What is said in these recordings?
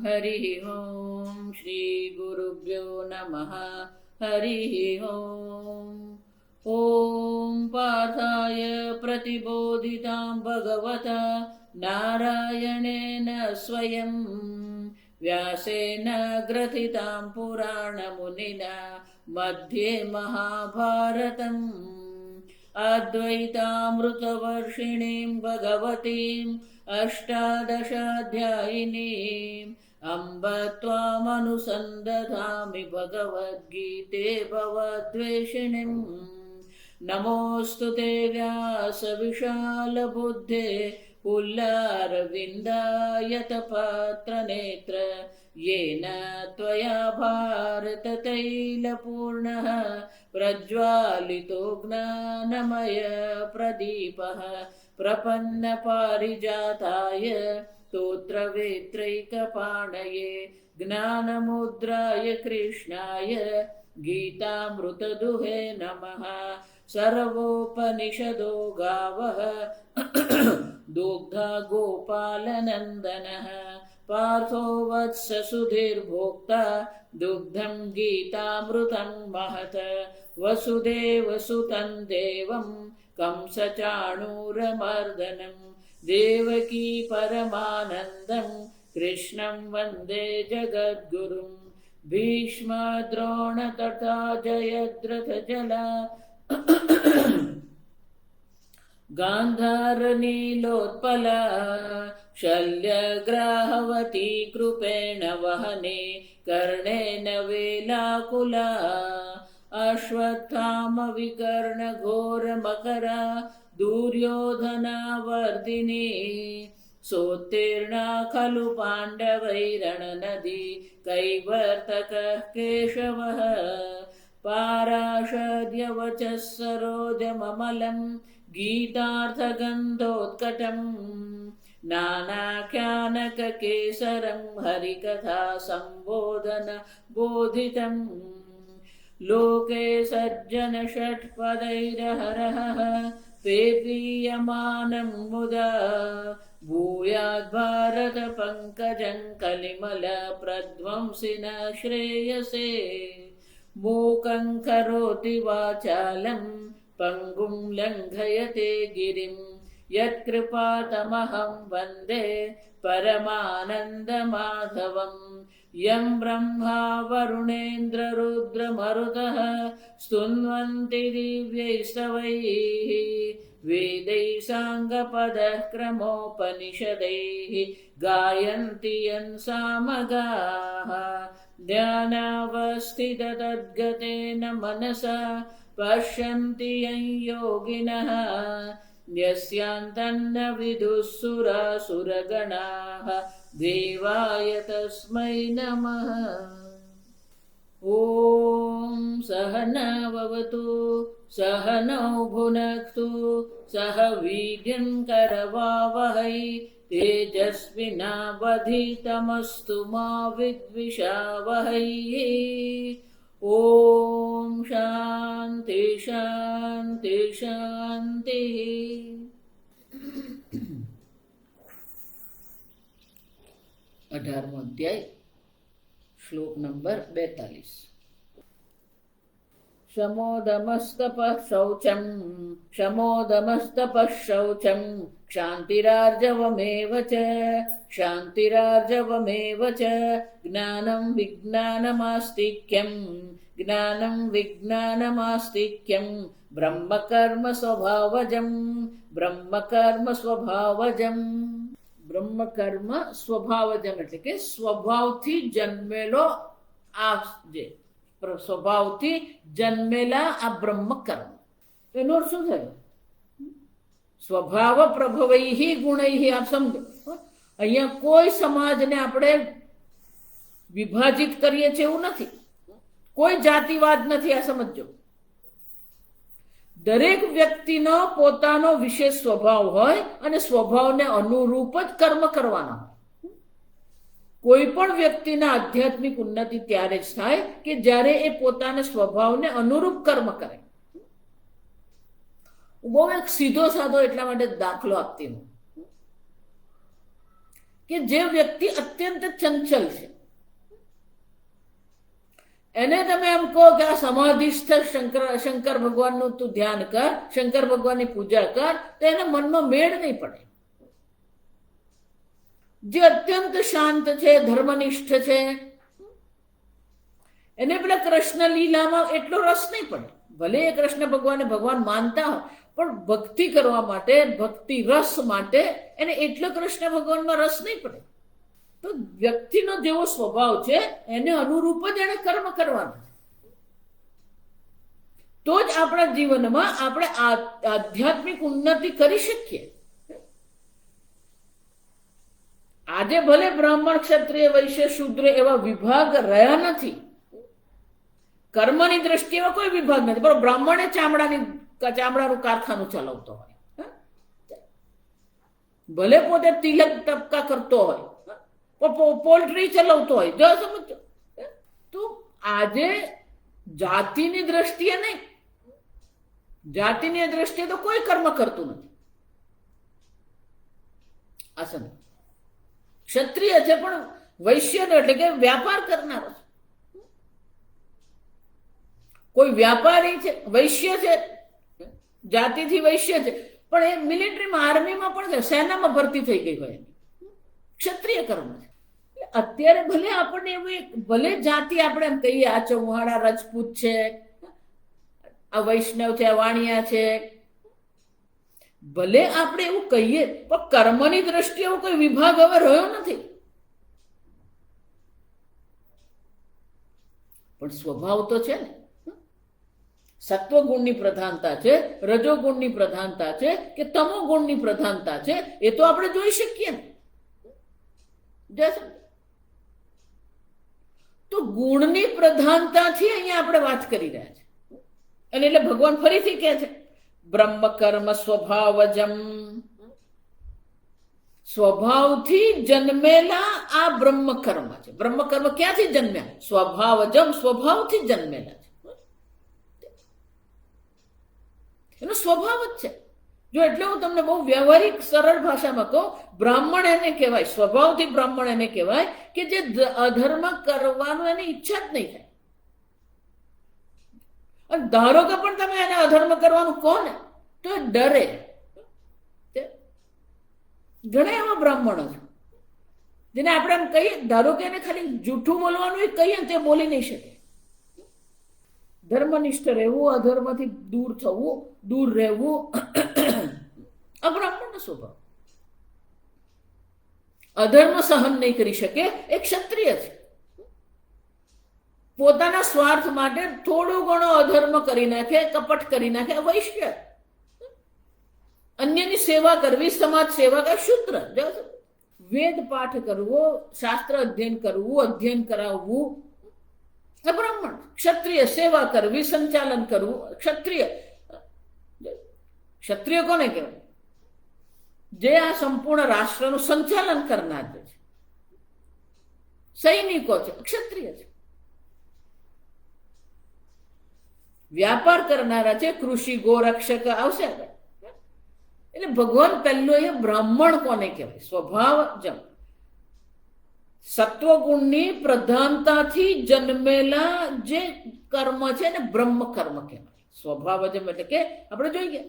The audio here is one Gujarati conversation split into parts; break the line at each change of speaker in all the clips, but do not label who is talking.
हरिः ॐ श्री गुरुभ्यो नमः। हरिः ॐ पार्थाय प्रतिबोधितां भगवता नारायणेन स्वयं व्यासेन ग्रथितां पुराणमुनिना मध्ये महाभारतम् अद्वैतामृतवर्षिणीं भगवतीम् अष्टादशाध्यायिनीम् अम्ब त्वामनुसन्दधामि भगवद्गीते भवद्वेषिणीम्। नमोऽस्तु ते व्यासविशालबुद्धे पुल्लारविन्दायतपत्रनेत्र येन त्वया भारततैलपूर्णः प्रज्वालितो ज्ञानमय प्रदीपः प्रपन्नपारिजाताय स्तोत्रवेत्रैकपाणये ज्ञानमुद्राय कृष्णाय गीतामृतदुहे नमः। सर्वोपनिषदो गावः दुग्धा गोपालनन्दनः पार्थो वत्स सुधीर्भोक्ता दुग्धं गीतामृतं महत्। वसुदेवसुतं देवं कंसचाणूरमर्दनं देवकी परमानन्दं कृष्णं वन्दे जगद्गुरुं। भीष्म द्रोण तथा जयद्रथजला गान्धारनीलोत्पला शल्यग्राहवती कृपेण वहने कर्णेन वेलाकुला अश्वत्थामविकर्णघोरमकरा दुर्योधनावर्तिनी सोत्तीर्णा खलु पाण्डवैरणनदी कैवर्तकः केशवः पाराशर्यवचः सरोजममलं गीतार्थगन्धोत्कटं नानाख्यानककेसरं हरिकथा सम्बोधन बोधितम्। लोके सज्जन षट्पदैरहरः पेपीयमानं मुदा भूयाद् भारत पंकजं कलिमल प्रध्वंसिन श्रेयसे। मूकं करोति वाचालं पंगुं लङ्घयते गिरिं यत्कृपातमहं वन्दे परमानन्दमाधवम्। यं ब्रह्मा वरुणेन्द्ररुद्रमरुतः स्तुन्वन्ति दिव्यैस्तवैः वेदैः साङ्गपदः क्रमोपनिषदैः गायन्ति यं सामगाः। ध्यानावस्थिततद्गतेन मनसा पश्यन्ति यं योगिनः यस्यान्तन्न विदुः सुरासुरगणाः देवाय तस्मै नमः। ॐ सहना भवतु सहनौ भुनक्तु सह वीर्यं करवावहै तेजस्विनावधीतमस्तु मा विद्विषावहै। ॐ शान्ति शान्ति शान्तिः। 18मो अध्याय श्लोक नंबर 42। शमोदमस्तपः शौचं शमोदमस्तपः शौचं क्षान्तिरार्जवमेव च क्षान्तिरार्जवमेव च ज्ञानं विज्ञानमास्तिक्यं ज्ञानं विज्ञानमास्तिक्यं ब्रह्मकर्म स्वभावजं ब्रह्मकर्म स्वभावजं। બ્રહ્મકર્મ સ્વભાવજમ એટલે કે સ્વભાવથી જન્મેલો આ જે સ્વભાવથી જન્મેલા આ બ્રહ્મકર્મ એનો અર્થ શું થયો? સ્વભાવ પ્રભવૈહિ ગુણૈહિ. આપ સમજો, અહીંયા કોઈ સમાજને આપણે વિભાજિત કરીએ છીએ એવું નથી, કોઈ જાતિવાદ નથી. આ સમજો, દરેક વ્યક્તિનો પોતાનો વિશેષ સ્વભાવ હોય અને સ્વભાવને અનુરૂપ જ કર્મ કરવાના. કોઈ પણ વ્યક્તિના આધ્યાત્મિક ઉન્નતિ ત્યારે જ થાય કે જ્યારે એ પોતાના સ્વભાવને અનુરૂપ કર્મ કરે. બહુ એક સીધો સાધો એટલા માટે દાખલો આપતી હું. કે જે વ્યક્તિ અત્યંત ચંચલ છે, એને તમે એમ કહો કે આ સમાધિસ્થ શંકર ભગવાનનું તું ધ્યાન કર, શંકર ભગવાનની પૂજા કર, તો એને મનમાં મેળ નહીં પડે. જે અત્યંત શાંત છે, ધર્મનિષ્ઠ છે, એને પેલા કૃષ્ણ લીલામાં એટલો રસ નહીં પડે. ભલે એ કૃષ્ણ ભગવાનને ભગવાન માનતા હોય, પણ ભક્તિ કરવા માટે, ભક્તિ રસ માટે એને એટલો કૃષ્ણ ભગવાનમાં રસ નહીં પડે. તો વ્યક્તિનો જેવો સ્વભાવ છે એને અનુરૂપ જ એને કર્મ કરવાનું. તો જ આપણા જીવનમાં આપણે આધ્યાત્મિક ઉન્નતિ કરી શકીએ. આજે ભલે બ્રાહ્મણ, ક્ષત્રિય, વૈશ્ય, શૂદ્ર એવા વિભાગ રહ્યા નથી. કર્મની દ્રષ્ટિએ કોઈ વિભાગ નથી. બરોબર, બ્રાહ્મણે ચામડાનું કારખાનું ચલાવતો હોય, ભલે પોતે તિલક ટપકા કરતો હોય, પોલ્ટ્રી ચલાવતો હોય, જો સમજો. તો આજે જાતિની દ્રષ્ટિએ નહીં, જાતિની દ્રષ્ટિએ તો કોઈ કર્મ કરતું નથી. આ સમજ. ક્ષત્રિય છે પણ વૈશ્ય એટલે કે વ્યાપાર કરનારો છે. કોઈ વ્યાપારી છે, વૈશ્ય છે, જાતિથી વૈશ્ય છે, પણ એ મિલિટરીમાં, આર્મીમાં પણ છે, સેનામાં ભરતી થઈ ગઈ હોય, ક્ષત્રિય કર્મ છે. અત્યારે ભલે આપણને એવું ભલે જાતિ આપણે એમ કહીએ, આ ચૌહાણ, રાજપૂત છે, આ વૈષ્ણવ છે, આ વાણિયા છે, ભલે આપણે એવું કહીએ, પણ કર્મની દ્રષ્ટિએ એવો કોઈ વિભાગ હવે રહ્યો નથી. પણ સ્વભાવ તો છે ને, સત્વગુણની પ્રધાનતા છે, રજોગુણની પ્રધાનતા છે કે તમો ગુણની પ્રધાનતા છે, એ તો આપણે જોઈ શકીએ ને. તો ગુણની પ્રધાનતાથી અહીંયા આપણે વાત કરી રહ્યા છે. અને એટલે ભગવાન ફરીથી કહે છે, બ્રહ્મ કર્મ સ્વભાવજમ, સ્વભાવથી જન્મેલા આ બ્રહ્મ કર્મ છે. બ્રહ્મ કર્મ ક્યાંથી જન્મ્યા? સ્વભાવજમ, સ્વભાવથી જન્મેલા છે. એનો સ્વભાવ જ છે. જો એટલે હું તમને બહુ વ્યવહારિક સરળ ભાષામાં કહું, બ્રાહ્મણ એને કહેવાય, સ્વભાવથી બ્રાહ્મણ એને કહેવાય કે જે અધર્મ કરવાનું એની ઈચ્છા જ નહીં થાય. અને ધારો કે પણ તમે એને અધર્મ કરવાનું કહો ને તો એ ડરે. ઘણા એવા બ્રાહ્મણો છે જેને આપણે એમ કહીએ, ધારો કે એને ખાલી જૂઠું બોલવાનું એ કહીએ તે બોલી નહીં શકે. ધર્મનિષ્ઠ રહેવું, અધર્મથી દૂર થવું, દૂર રહેવું, આ બ્રાહ્મણનો સ્વભાવ. અધર્મ સહન નહીં કરી શકે એ ક્ષત્રિય છે. પોતાના સ્વાર્થ માટે થોડું ઘણો અધર્મ કરી નાખે, કપટ કરી નાખે વૈશ્ય. અન્યની સેવા કરવી, સમાજ સેવા કર શૂદ્ર. વેદ પાઠ કરવો, શાસ્ત્ર અધ્યયન કરવું, અધ્યયન કરાવવું બ્રાહ્મણ. ક્ષત્રિય સેવા કરવી, સંચાલન કરવું ક્ષત્રિય. ક્ષત્રિય કોને કહેવાય? જે આ સંપૂર્ણ રાષ્ટ્રનું સંચાલન કરનાર છે, સૈનિકો છે, ક્ષત્રિય છે. વ્યાપાર કરનારા છે, કૃષિ, ગોરક્ષક આવશે. એટલે ભગવાન પહેલો એ બ્રાહ્મણ કોને કહેવાય? સ્વભાવ જમ, સત્વગુણની પ્રધાનતાથી જન્મેલા જે કર્મ છે ને બ્રહ્મ કર્મ કહેવાય. સ્વભાવ જમ એટલે કે આપણે જોઈએ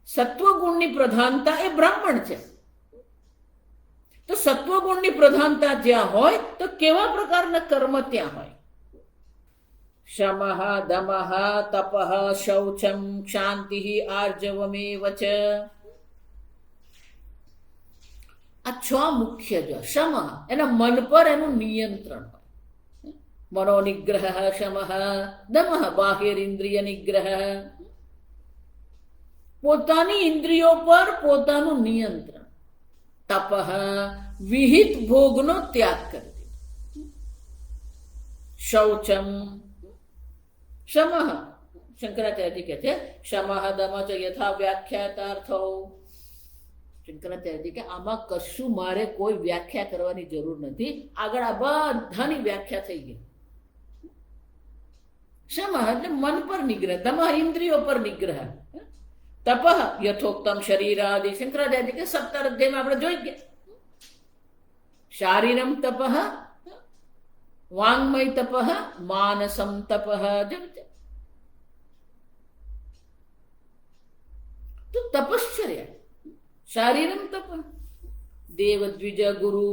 સત્વગુણની પ્રધાનતા એ બ્રાહ્મણ છે. તો સત્વગુણની પ્રધાનતા જ્યાં હોય તો કેવા પ્રકારના કર્મ ત્યાં હોય? શમઃ, દમઃ, તપઃ, શૌચમ, ક્ષાંતિઃ, આર્જવમેવ ચ. આ 6 મુખ્ય જો. શમઃ એના મન પર એનું નિયંત્રણ હોય, મનોનિગ્રહ શમઃ. દમઃ બાહ્યરિન્દ્રિય નિગ્રહ, પોતાની ઇન્દ્રિયો પર પોતાનું નિયંત્રણ. તપઃ વિહિત ભોગનો ત્યાગ કરી દીધો. શૌચમ, શમઃ શંકરાચાર્ય કહે છે શમઃ દમઃ ચ યથા વ્યાખ્યાતાર્થો. શંકરાચાર્ય કે આમાં કશું મારે કોઈ વ્યાખ્યા કરવાની જરૂર નથી, આગળ આ બધાની વ્યાખ્યા થઈ ગઈ. શમઃ એટલે મન પર નિગ્રહ, દમઃ ઇન્દ્રિયો પર નિગ્રહ, તપઃ યથોક્તમ શરીરાદિ, શંકરાચાર્ય કે 17 અધ્યાયમાં આપણે જોઈ ગયા. શારીરમ તપઃ, વાંગ્મય તપઃ, માનસમ તપઃ. તો તપશ્ચર્યા, શારીરમ તપ, દેવ દ્વિજ ગુરુ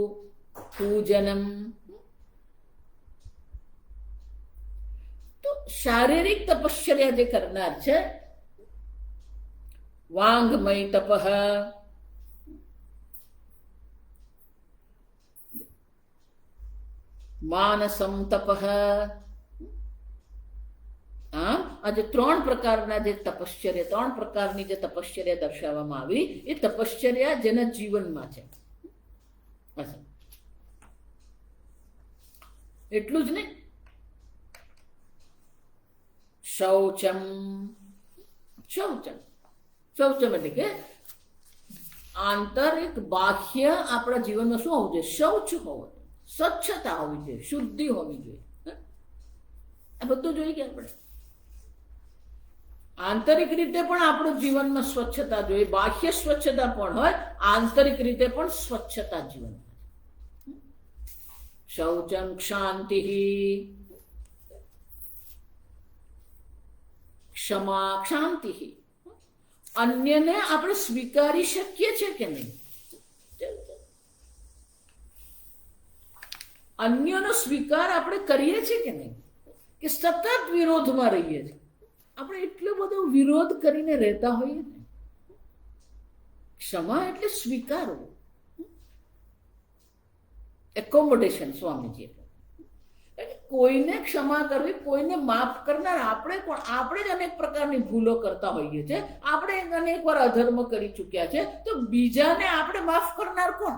પૂજનમ. તો શારીરિક તપશ્ચર્યા જે કરનાર છે, વાંગ્મય તપઃ, માનસમ તપઃ. આજે 3 પ્રકારના જે તપશ્ચર્યા, 3 પ્રકારની જે તપશ્ચર્યા દર્શાવવામાં આવી, એ તપશ્ચર્યા જેના જીવનમાં છે. એટલું જ નહીં, શૌચમ. શૌચમ શૌચમ એટલે કે આંતરિક બાહ્ય આપણા જીવનમાં શું હોવું જોઈએ? શૌચ હોવું, સ્વચ્છતા હોવી જોઈએ, શુદ્ધિ હોવી જોઈએ. આ બધું જોઈ ગયા આપણે. આંતરિક રીતે પણ આપણું જીવનમાં સ્વચ્છતા જોઈએ, બાહ્ય સ્વચ્છતા પણ હોય, આંતરિક રીતે પણ સ્વચ્છતા જીવનમાં. શૌચમ ક્ષાંતિ, ક્ષમા ક્ષાંતિ. અન્યને આપણે સ્વીકારી શકીએ છીએ કે નહીં? અન્યનો સ્વીકાર આપણે કરીએ છીએ કે નહીં? કે સતત વિરોધમાં રહીએ છીએ? આપણે એટલો બધો વિરોધ કરીને રહેતા હોઈએ ને. ક્ષમા એટલે સ્વીકારવું, એકોમોડેશન. સ્વામીજી કોઈને ક્ષમા કરવી, કોઈને માફ કરનાર આપણે કોણ? આપણે જ અનેક પ્રકારની ભૂલો કરતા હોઈએ છીએ, આપણે અનેક વાર અધર્મ કરી ચૂક્યા છે, તો બીજાને આપણે માફ કરનાર કોણ?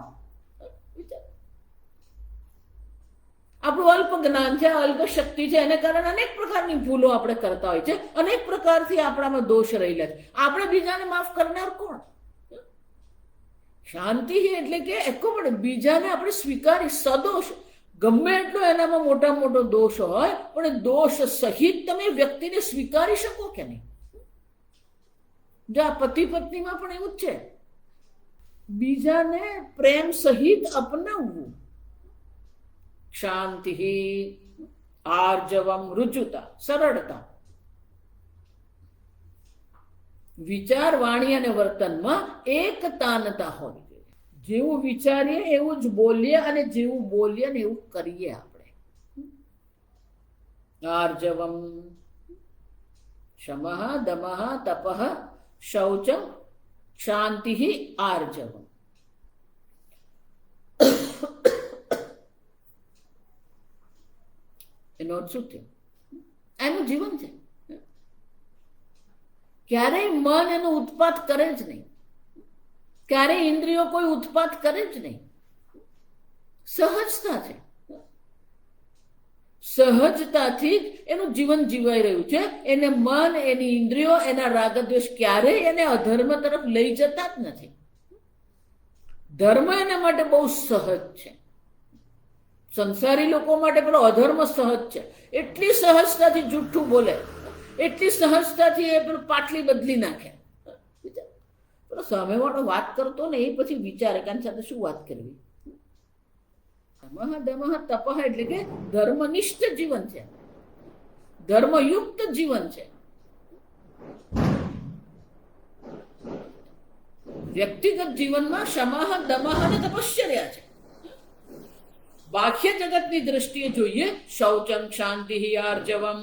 આપણું અલ્પ જ્ઞાન છે, અલ્પ શક્તિ છે, એને કારણે અનેક પ્રકારની ભૂલો આપણે કરતા હોય છે, અનેક પ્રકારથી આપણામાં દોષ રહેલા છે. આપણે બીજાને માફ કરનાર કોણ? શાંતિ એટલે કે એકોમોડેટ, બીજાને આપણે સ્વીકારી, સદોષ, ગમે એટલો એનામાં મોટા મોટો દોષ હોય પણ દોષ સહિત તમે વ્યક્તિને સ્વીકારી શકો કે નહીં? જો આ પતિ પત્નીમાં પણ એવું જ છે, બીજાને પ્રેમ સહિત અપનાવવું. શાંતિ, આર્જવમ, રુજુતા, સરળતા. વિચાર, વાણી અને વર્તનમાં એકતાનતા હોવી જોઈએ. જેવું વિચારીએ એવું જ બોલીએ, અને જેવું બોલીએ ને એવું કરીએ આપણે. આર્જવમ, શમઃ, દમઃ, તપઃ, શૌચમ, શાંતિ, આર્જવમ. એનો અર્થ શું થયો? એનું જીવન છે. ક્યારેય મન એનો ઉત્પાત કરે જ નહીં, ક્યારેય ઇન્દ્રિયો કોઈ ઉત્પાત કરે જ નહીં. સહજતા છે, સહજતાથી જ એનું જીવન જીવાઈ રહ્યું છે. એને મન, એની ઇન્દ્રિયો, એના રાગદ્વેષ ક્યારેય એને અધર્મ તરફ લઈ જતા જ નથી. ધર્મ એના માટે બહુ સહજ છે. સંસારી લોકો માટે પેલો અધર્મ સહજ છે. એટલી સહજતાથી જૂઠું બોલે, એટલી સહજતાથી એ પેલું પાટલી બદલી નાખે. પેલો સામેવાળો વાત કરતો ને એ પછી વિચારે કે આની સાથે શું વાત કરવી. દમઃ, તપઃ એટલે કે ધર્મનિષ્ઠ જીવન છે, ધર્મયુક્ત જીવન છે. વ્યક્તિગત જીવનમાં શમઃ, દમઃ અને તપશ્ચર્યા છે. બાહ્ય જગતની દ્રષ્ટિએ જોઈએ, શૌચમ, શાંતિ, આર્જવમ.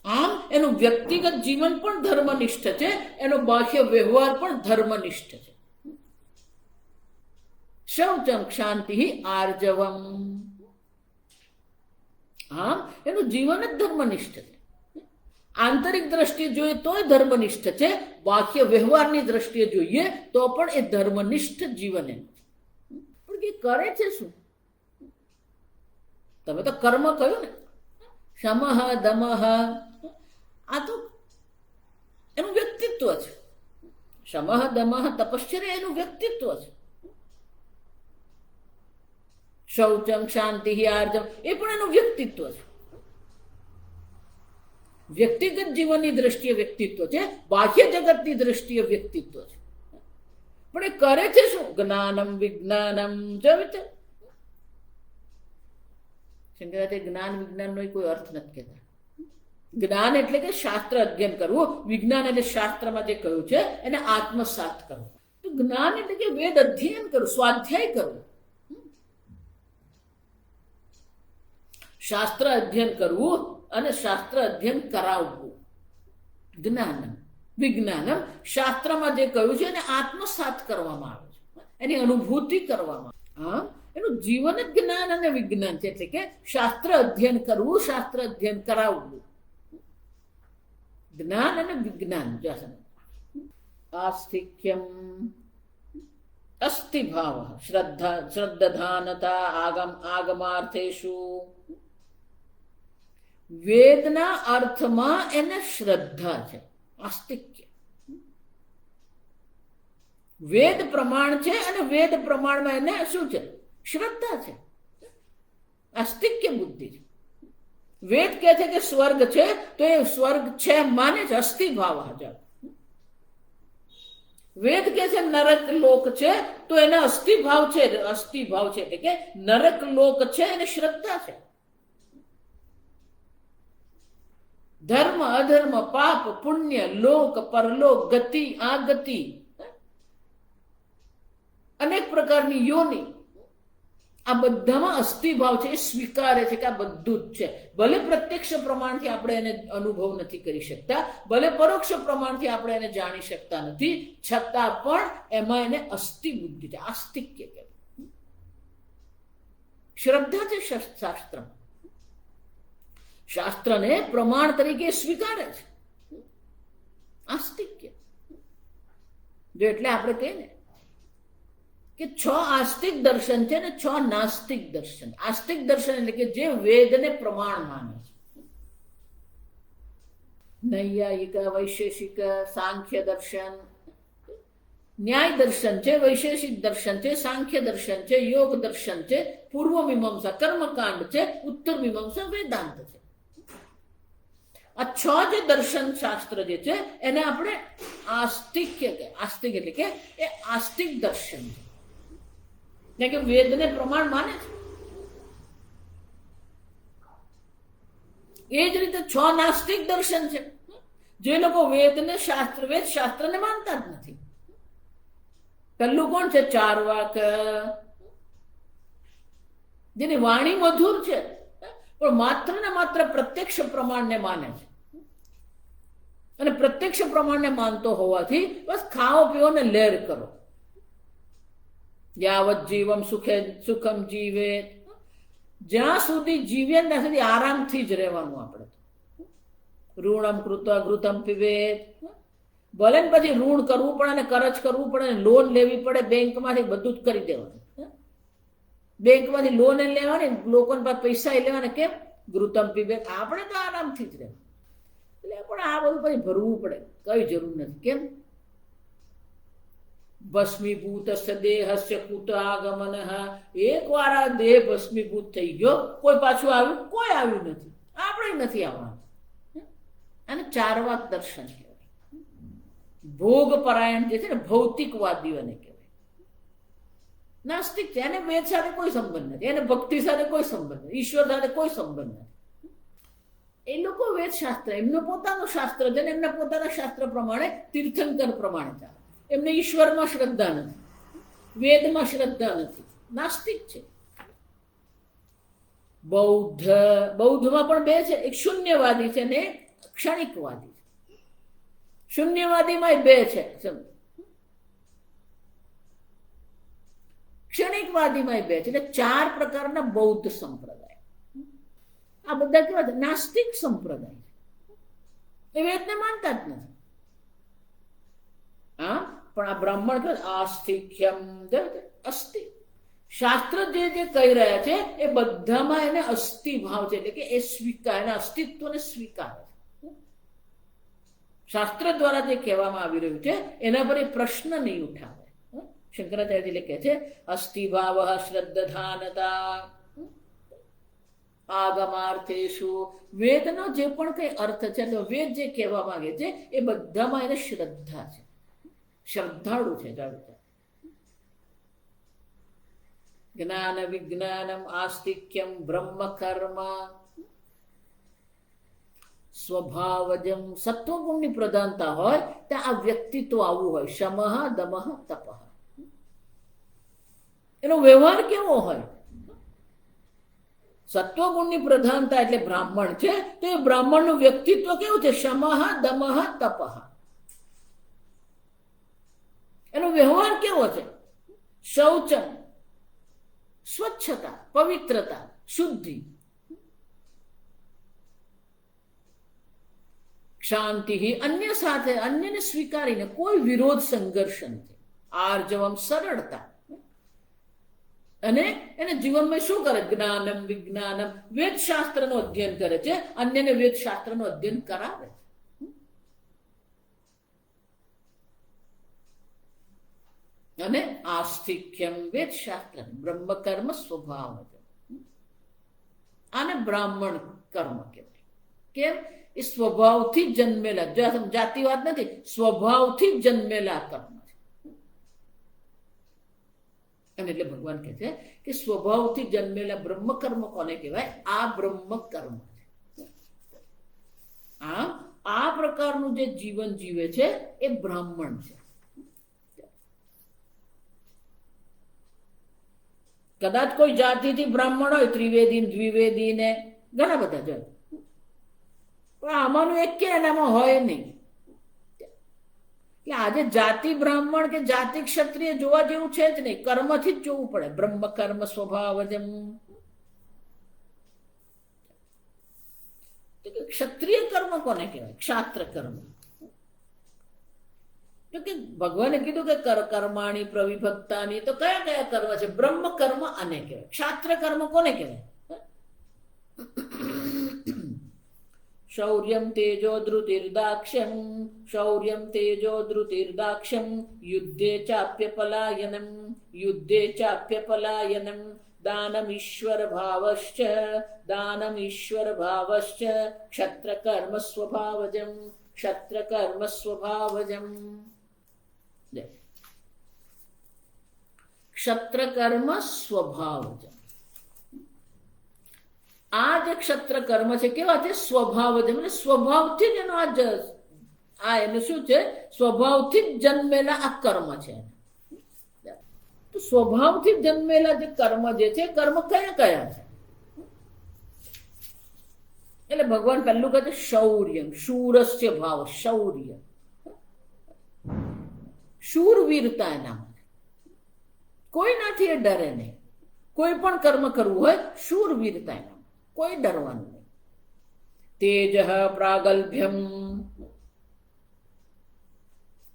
આમ એનું વ્યક્તિગત જીવન પણ ધર્મનિષ્ઠ છે, એનો બાહ્ય વ્યવહાર પણ ધર્મનિષ્ઠ છે. શૌચમ, શાંતિ, આર્જવમ. આમ એનું જીવન જ ધર્મનિષ્ઠ છે. આંતરિક દ્રષ્ટિએ જોઈએ તોય ધર્મનિષ્ઠ છે, બાહ્ય વ્યવહારની દ્રષ્ટિએ જોઈએ તો પણ એ ધર્મનિષ્ઠ જીવન એમ છે. પણ એ કરે છે શું? તમે તો કર્મ કહ્યું ને, શમઃ, દમઃ, આ તો એનું વ્યક્તિત્વ છે. શમઃ, દમઃ, તપશ્ચર્યા એનું વ્યક્તિત્વ છે. શૌચમ, શાંતિ, આર્જવ એ પણ એનું વ્યક્તિત્વ છે. વ્યક્તિગત જીવનની દ્રષ્ટિએ વ્યક્તિત્વ છે, બાહ્ય જગતની દ્રષ્ટિએ વ્યક્તિત્વ છે. પણ એ કરે છે શું? જ્ઞાનમ વિજ્ઞાનમ જવિત. શંકરાચાર્ય જ્ઞાન વિજ્ઞાનનો કોઈ અર્થ નથી કહેતા. જ્ઞાન એટલે કે શાસ્ત્ર અધ્યયન કરવું, વિજ્ઞાન એટલે શાસ્ત્રમાં જે કહ્યું છે એને આત્મસાત કરવું. તો જ્ઞાન એટલે કે વેદ અધ્યયન કરવું, સ્વાધ્યાય કરવું, શાસ્ત્ર અધ્યયન કરવું અને શાસ્ત્ર અધ્યયન કરાવવું. જ્ઞાનમ વિજ્ઞાનમ, શાસ્ત્રમાં જે કહ્યું છે એને આત્મસાત કરવામાં આવે છે, એની અનુભૂતિ કરવામાં આવે. એનું જીવન જ જ્ઞાન અને વિજ્ઞાન છે. એટલે કે શાસ્ત્ર અધ્યયન કરવું, શાસ્ત્ર અધ્યયન કરાવવું. જ્ઞાન અને વિજ્ઞાન. આસ્તિક્યમ અસ્તિ ભાવ શ્રદ્ધાનતા આગમાર્થેષુ. વેદના અર્થમાં એને શ્રદ્ધા છે. આસ્તિક્ય વેદ પ્રમાણ છે અને વેદ પ્રમાણમાં એને શું છે? શ્રદ્ધા છે. આસ્તિક્ય બુદ્ધિ છે. વેદ કહે છે કે સ્વર્ગ છે તો એ સ્વર્ગ છે માને છે, અસ્થિ ભાવ હાજર. વેદ કહે છે નરક લોક છે તો એને અસ્થિ ભાવ છે, અસ્થિ ભાવ છે એટલે કે નરક લોક છે એને શ્રદ્ધા છે. ધર્મ અધર્મ, પાપ પુણ્ય, લોક પરલોક, ગતિ આગતિ, અનેક પ્રકારની યોની, આ બધામાં અસ્થિભાવ છે. એ સ્વીકારે છે કે આ બધું જ છે. ભલે પ્રત્યક્ષ પ્રમાણથી આપણે એને અનુભવ નથી કરી શકતા, ભલે પરોક્ષ પ્રમાણથી આપણે એને જાણી શકતા નથી, છતાં પણ એમાં એને અસ્થિ બુદ્ધિ છે, આસ્તિક્ય કહેવાય. શ્રદ્ધા છે શાસ્ત્રમાં. શાસ્ત્રને પ્રમાણ તરીકે સ્વીકારે છે. આસ્તિક્ય જો એટલે આપણે કહીએ ને કે 6 આસ્તિક દર્શન છે ને 6 નાસ્તિક દર્શન. આસ્તિક દર્શન એટલે કે જે વેદને પ્રમાણ માને છે. નૈયાયિક, વૈશેષિક, સાંખ્ય દર્શન, ન્યાય દર્શન છે, વૈશેષિક દર્શન છે, સાંખ્ય દર્શન છે, યોગ દર્શન છે, પૂર્વ મીમાંસા કર્મકાંડ છે, ઉત્તર મીમાંસા વેદાંત છે. આ 6 જે દર્શન શાસ્ત્ર જે છે એને આપણે આસ્તિક્ય કહે. આસ્તિક એટલે કે એ આસ્તિક દર્શન છે કે વેદને પ્રમાણ માને છે. એ જ રીતે 6 નાસ્તિક દર્શન છે, જે લોકો વેદને વેદ શાસ્ત્રને માનતા જ નથી. પહેલું કોણ છે? ચાર્વાક, જેની વાણી મધુર છે પણ માત્ર ને માત્ર પ્રત્યક્ષ પ્રમાણને માને છે. અને પ્રત્યક્ષ પ્રમાણને માનતો હોવાથી બસ ખાઓ પીઓ ને લહેર કરો. યાવત જીવમ સુખમ જીવે, જ્યાં સુધી જીવીએ ત્યાં સુધી આરામથી જ રહેવાનું. આપણે ઋણમ કૃત્વા ઘૃતમ પીવેત. ભલે ને પછી ઋણ કરવું પડે ને કરજ કરવું પડે ને લોન લેવી પડે, બેંકમાંથી બધું જ કરી દેવાનું. બેંકમાંથી લોન લેવાની, લોકોને પાસે પૈસા લેવાના. કેમ? ઘૃતમ પીવે. આપણે તો આરામથી જ રહેવું. એટલે પણ આ બધું પછી ભરવું પડે, કઈ જરૂર નથી. કેમ? ભસ્મીભૂત દેહસ્ય કુત આગમન. એક વાર આ દેહ ભસ્મીભૂત થઈ ગયો, કોઈ પાછું આવ્યું? કોઈ આવ્યું નથી. આપણે નથી આવવાનું. અને ચાર્વાક દર્શન કહેવાય. ભોગ પરાયણ જે છે ને, ભૌતિકવાદીઓને કહેવાય. નાસ્તિક છે, એને વેદ સાથે કોઈ સંબંધ નથી, એને ભક્તિ સાથે કોઈ સંબંધ નથી, ઈશ્વર સાથે કોઈ સંબંધ નથી. એ લોકો વેદ શાસ્ત્ર, એમનું પોતાનું શાસ્ત્ર છે ને એમના પોતાના શાસ્ત્ર પ્રમાણે, તીર્થંકર પ્રમાણે ચાલે. એમને ઈશ્વરમાં શ્રદ્ધા નથી, વેદમાં શ્રદ્ધા નથી, નાસ્તિક છે. બૌદ્ધમાં પણ 2 છે, એક શૂન્યવાદી છે ને એક ક્ષણિકવાદી છે. શૂન્યવાદીમાં 2 છે, ક્ષણિકવાદીમાં 2 છે. એટલે 4 પ્રકારના બૌદ્ધ સંપ્રદાય. આ બધા કેવા છે? નાસ્તિક સંપ્રદાય. એ વેદને માનતા જ નથી. હા, પણ આ બ્રાહ્મણ કે આસ્તિક્યમ અસ્થિ, શાસ્ત્ર જે કહી રહ્યા છે એ બધામાં એને અસ્થિ ભાવ છે. એટલે કે એ સ્વીકાર, એના અસ્તિત્વને સ્વીકાર. શાસ્ત્ર દ્વારા જે કહેવામાં આવી રહ્યું છે એના પર એ પ્રશ્ન નહીં ઉઠાવે. શંકરાચાર્ય કહે છે અસ્થિ ભાવ શ્રદ્ધાનતા. આગમાર્થેષુ, વેદનો જે પણ કઈ અર્થ છે, વેદ જે કહેવા માંગે છે એ બધામાં એને શ્રદ્ધા છે, શ્રદ્ધાળુ છે. જ્ઞાન વિજ્ઞાનમ આસ્તિક્યમ બ્રહ્મ કર્મ સ્વભાવજમ. સત્વગુણની પ્રધાનતા હોય તો આ વ્યક્તિત્વ આવું હોય, શમઃ દમઃ તપઃ. એનો વ્યવહાર કેવો હોય? સત્વગુણની પ્રધાનતા એટલે બ્રાહ્મણ છે તો એ બ્રાહ્મણનું વ્યક્તિત્વ કેવું છે? શમઃ દમઃ તપઃ. એનો વ્યવહાર કેવો છે? શૌચમ, સ્વચ્છતા, પવિત્રતા, શુદ્ધિ. શાંતિ, અન્ય સાથે અન્યને સ્વીકારીને કોઈ વિરોધ સંઘર્ષ નથી. આર્જવમ, સરળતા. અને એને જીવનમાં શું કરે? જ્ઞાનમ વિજ્ઞાનમ, વેદશાસ્ત્રનું અધ્યયન કરે છે, અન્યને વેદશાસ્ત્રનું અધ્યયન કરાવે. અને આસ્તિક્યમ, વેદશાસ્ત્ર, બ્રહ્મ કર્મ સ્વભાવ. આને બ્રાહ્મણ કર્મ કહેવાય. કેમ? એ સ્વભાવથી જન્મેલા, જાતિવાદ નથી, સ્વભાવથી જન્મેલા કર્મ છે. અને એટલે ભગવાન કહે છે કે સ્વભાવથી જન્મેલા બ્રહ્મ કર્મ કોને કહેવાય? આ બ્રહ્મ કર્મ છે. આ પ્રકારનું જે જીવન જીવે છે એ બ્રાહ્મણ છે. કદાચ કોઈ જાતિથી બ્રાહ્મણ હોય, ત્રિવેદી, દ્વિવેદી ને ઘણા બધા છે, પણ આમાંનું એક કે એનામાં હોય નહીં. એટલે આજે જાતિ બ્રાહ્મણ કે જાતિ ક્ષત્રિય જોવા જેવું છે જ નહીં, કર્મથી જ જોવું પડે. બ્રહ્મ કર્મ સ્વભાવજમ. ક્ષત્રિય કર્મ કોને કહેવાય? ક્ષાત્ર કર્મ. તો કે ભગવાને કીધું કે કર્માણી પ્રવિભક્તાની, તો કયા કયા કર્મ છે? બ્રહ્મ કર્મ આને કહેવાય. ક્ષાત્ર કર્મ કોને કહેવાય? શૌર્યમ તેજો ધૃતિર્દાક્ષ્યમ, શૌર્યમ તેજો ધૃતિર્દાક્ષ્યમ, યુદ્ધે ચાપ્ય પલાયનમ, યુદ્ધે ચાપ્ય પલાયનમ, દાનમ ઈશ્વર ભાવશ્ચ, દાનમ ઈશ્વર ભાવશ્ચ, ક્ષત્ર કર્મ સ્વભાવજમ, ક્ષત્ર કર્મ સ્વભાવજમ. ક્ષત્ર કર્મ સ્વભાવજમ. આ જે ક્ષત્ર કર્મ છે કેવા છે? સ્વભાવજમ. એટલે સ્વભાવથી જ એનો આ એનું શું છે? સ્વભાવથી જ જન્મેલા આ કર્મ છે. તો સ્વભાવથી જન્મેલા જે કર્મ જે છે, કર્મ કયા કયા છે? એટલે ભગવાન પહેલું કહે છે શૌર્યમ, શૂરસ્ય ભાવ, શૌર્ય, શૂરવીરતા એનામાં. કોઈનાથી એ ડરે નહીં. કોઈ પણ કર્મ કરવું હોય, શૂરવીરતા એનામાં, કોઈ ડરવાનું નહીં. તેજ પ્રાગલ્ભ્યમ,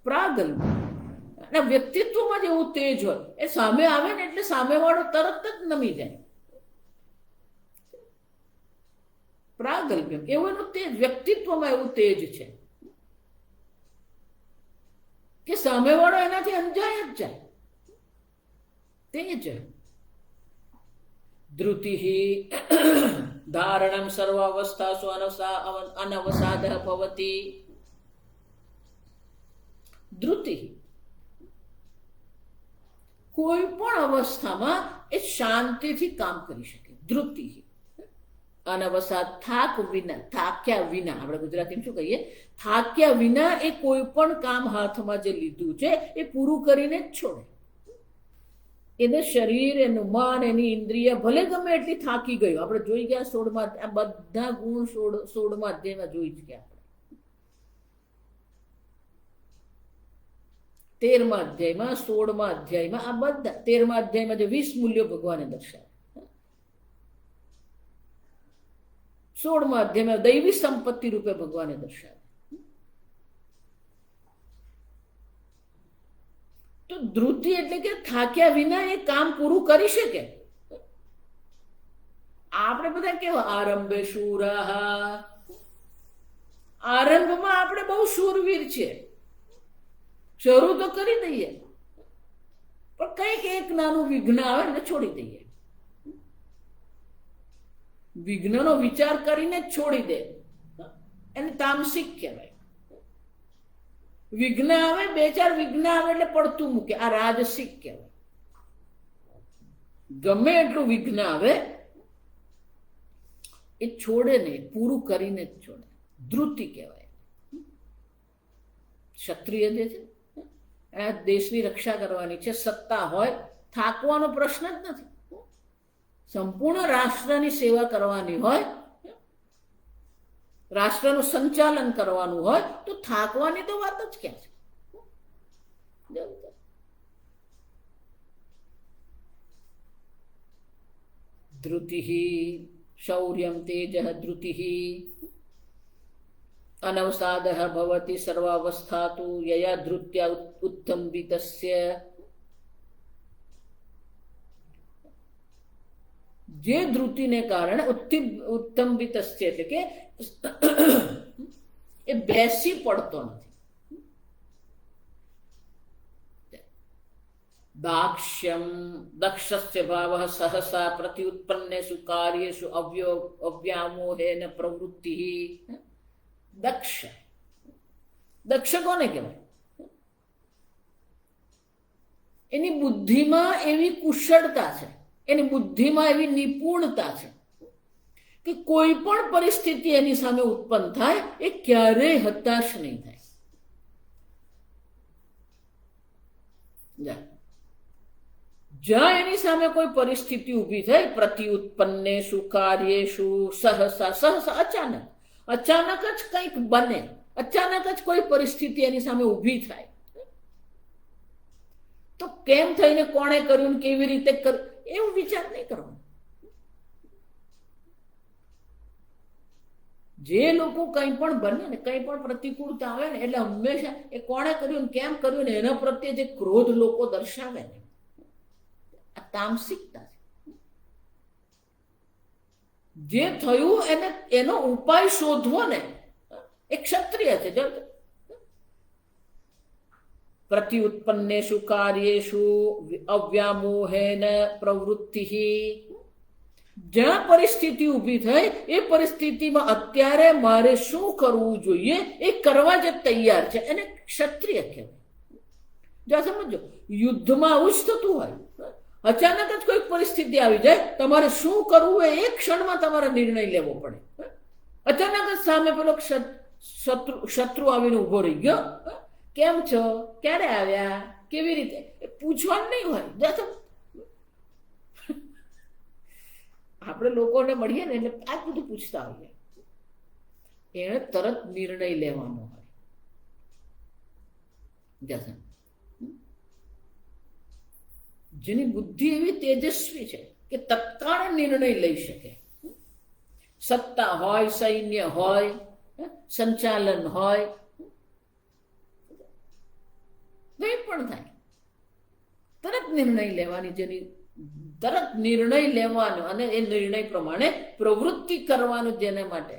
પ્રાગલ્ભ્ય. અને વ્યક્તિત્વમાં જેવું તેજ હોય, એ સામે આવે ને એટલે સામેવાળો તરત જ નમી જાય. પ્રાગલ્ભ્યમ, એવું એનું તેજ, વ્યક્તિત્વમાં એવું તેજ છે કે સામેવાળો એનાથી અંજાય જ જાય. તેજ. ધૃતિ ધારણમ સર્વાવસ્થાસુ અનવસાદ ભવતી. ધૃતિ, કોઈ પણ અવસ્થામાં એ શાંતિથી કામ કરી શકે. ધૃતિ, અનવસાદ, થાક વિના, થાક્યા વિના. આપણે ગુજરાતીમાં શું કહીએ? થાક્યા વિના એ કોઈ પણ કામ હાથમાં જે લીધું છે એ પૂરું કરીને જ છોડે. એને શરીર, એનું મન, એની ઇન્દ્રિય ભલે ગમે એટલી થાકી ગયું. આપણે જોઈ ગયા 16માં, આ બધા ગુણ 16માં અધ્યાયમાં જોઈ જ ગયા. 13મા અધ્યાયમાં, 16મા અધ્યાયમાં, આ બધા 13મા અધ્યાયમાં જે 20 મૂલ્યો ભગવાને દર્શાવ્યા, 16મા અધ્યાયમાં દૈવી સંપત્તિ રૂપે ભગવાને દર્શાવ્યા. તો ધૃતિ એટલે કે થાક્યા વિના એ કામ પૂરું કરી શકે. આપણે બધા કેવા? આરંભે શૂરાહા. આરંભમાં આપણે બહુ શૂરવીર છીએ, શરૂ તો કરી દઈએ, પણ કંઈક એક નાનું વિઘ્ન આવે ને છોડી દઈએ. વિઘ્નનો વિચાર કરીને જ છોડી દે એને તામસિક કહેવાય. વિઘ્ન આવે, 2-4 વિઘ્ન આવે એટલે પડતું મૂકે, આ રાજસિક કહેવાય. ગમે એટલું વિઘ્ન આવે એ છોડે નહીં, પૂરું કરીને જ છોડે, ધૃતિ કહેવાય. ક્ષત્રિય જે છે આ દેશની રક્ષા કરવાની છે, સત્તા હોય, થાકવાનો પ્રશ્ન જ નથી. સંપૂર્ણ રાષ્ટ્રની સેવા કરવાની હોય, રાષ્ટ્રનું સંચાલન કરવાનું હોય તો થાકવાની તો વાત જ ક્યાં છે. ધૃતિ શૌર્યમ તેજ ધૃતિ અનવસાદ ભવતી સર્વાવસ્થાતુ યયા ધૃત્યા ઉત્તંબિતસ્ય. જે ધૃતિને કારણે ઉત્તંબિતસ્ય એટલે કે એ બેસી પડતો નથી. દાક્ષ્યમ દક્ષસ્ય ભાવઃ સહસા પ્રત્યુત્પન્નેષુ કાર્યેષુ અવ્યામોહેન પ્રવૃત્તિ. દક્ષ કોને કહેવાય? એની બુદ્ધિમાં એવી કુશળતા છે, એની બુદ્ધિમાં એવી નિપુણતા છે કે કોઈ પણ પરિસ્થિતિ એની સામે ઉત્પન્ન થાય એ ક્યારેય હતાશ નહીં થાય. જ્યાં એની સામે કોઈ પરિસ્થિતિ ઊભી થઈ, પ્રત્યુત્પન્નેષુ કાર્યેષુ સહસા અચાનક જ કંઈક બને, અચાનક જ કોઈ પરિસ્થિતિ એની સામે ઊભી થાય તો કેમ થઈને, કોણે કર્યું, કેવી રીતે કર્યું, એવું વિચાર નહીં કરવાનો. જે લોકો કંઈ પણ બને ને, કંઈ પણ પ્રતિકૂળતા આવે ને એટલે હંમેશા એ કોણે કર્યું, કેમ કર્યું ને એના પ્રત્યે જે ક્રોધ લોકો દર્શાવે ને, આ તામસિકતા છે. જે થયું એનો ઉપાય શોધવો ને એ ક્ષત્રિય છે. પ્રત્યુત્પન્નેષુ કાર્યેષુ અવ્યામોહેન પ્રવૃત્તિ. જ્યાં પરિસ્થિતિ ઊભી થઈ એ પરિસ્થિતિમાં અત્યારે મારે શું કરવું જોઈએ એ કરવા જે તૈયાર છે એને ક્ષત્રિય કહેવાય. જો સમજો, યુદ્ધમાં આવું જ થતું હોય, અચાનક જ કોઈક પરિસ્થિતિ આવી જાય, તમારે શું કરવું એ એક ક્ષણમાં તમારે નિર્ણય લેવો પડે. અચાનક જ સામે પેલો શત્રુ આવીને ઉભો રહી ગયો, કેમ છો, ક્યારે આવ્યા, કેવી રીતે, એ પૂછવાનું નહીં હોય. આપણે લોકોને મળીએ ને એટલે આ બધું પૂછતા હોઈએ, એને તરત નિર્ણય લેવાનો હોય. જેની બુદ્ધિ એવી તેજસ્વી છે કે તત્કાળ નિર્ણય લઈ શકે. સત્તા હોય, સૈન્ય હોય, સંચાલન હોય, કંઈ પણ થાય, તરત નિર્ણય લેવાની, જેની તરત નિર્ણય લેવાનો અને એ નિર્ણય પ્રમાણે પ્રવૃત્તિ કરવાનું જેને માટે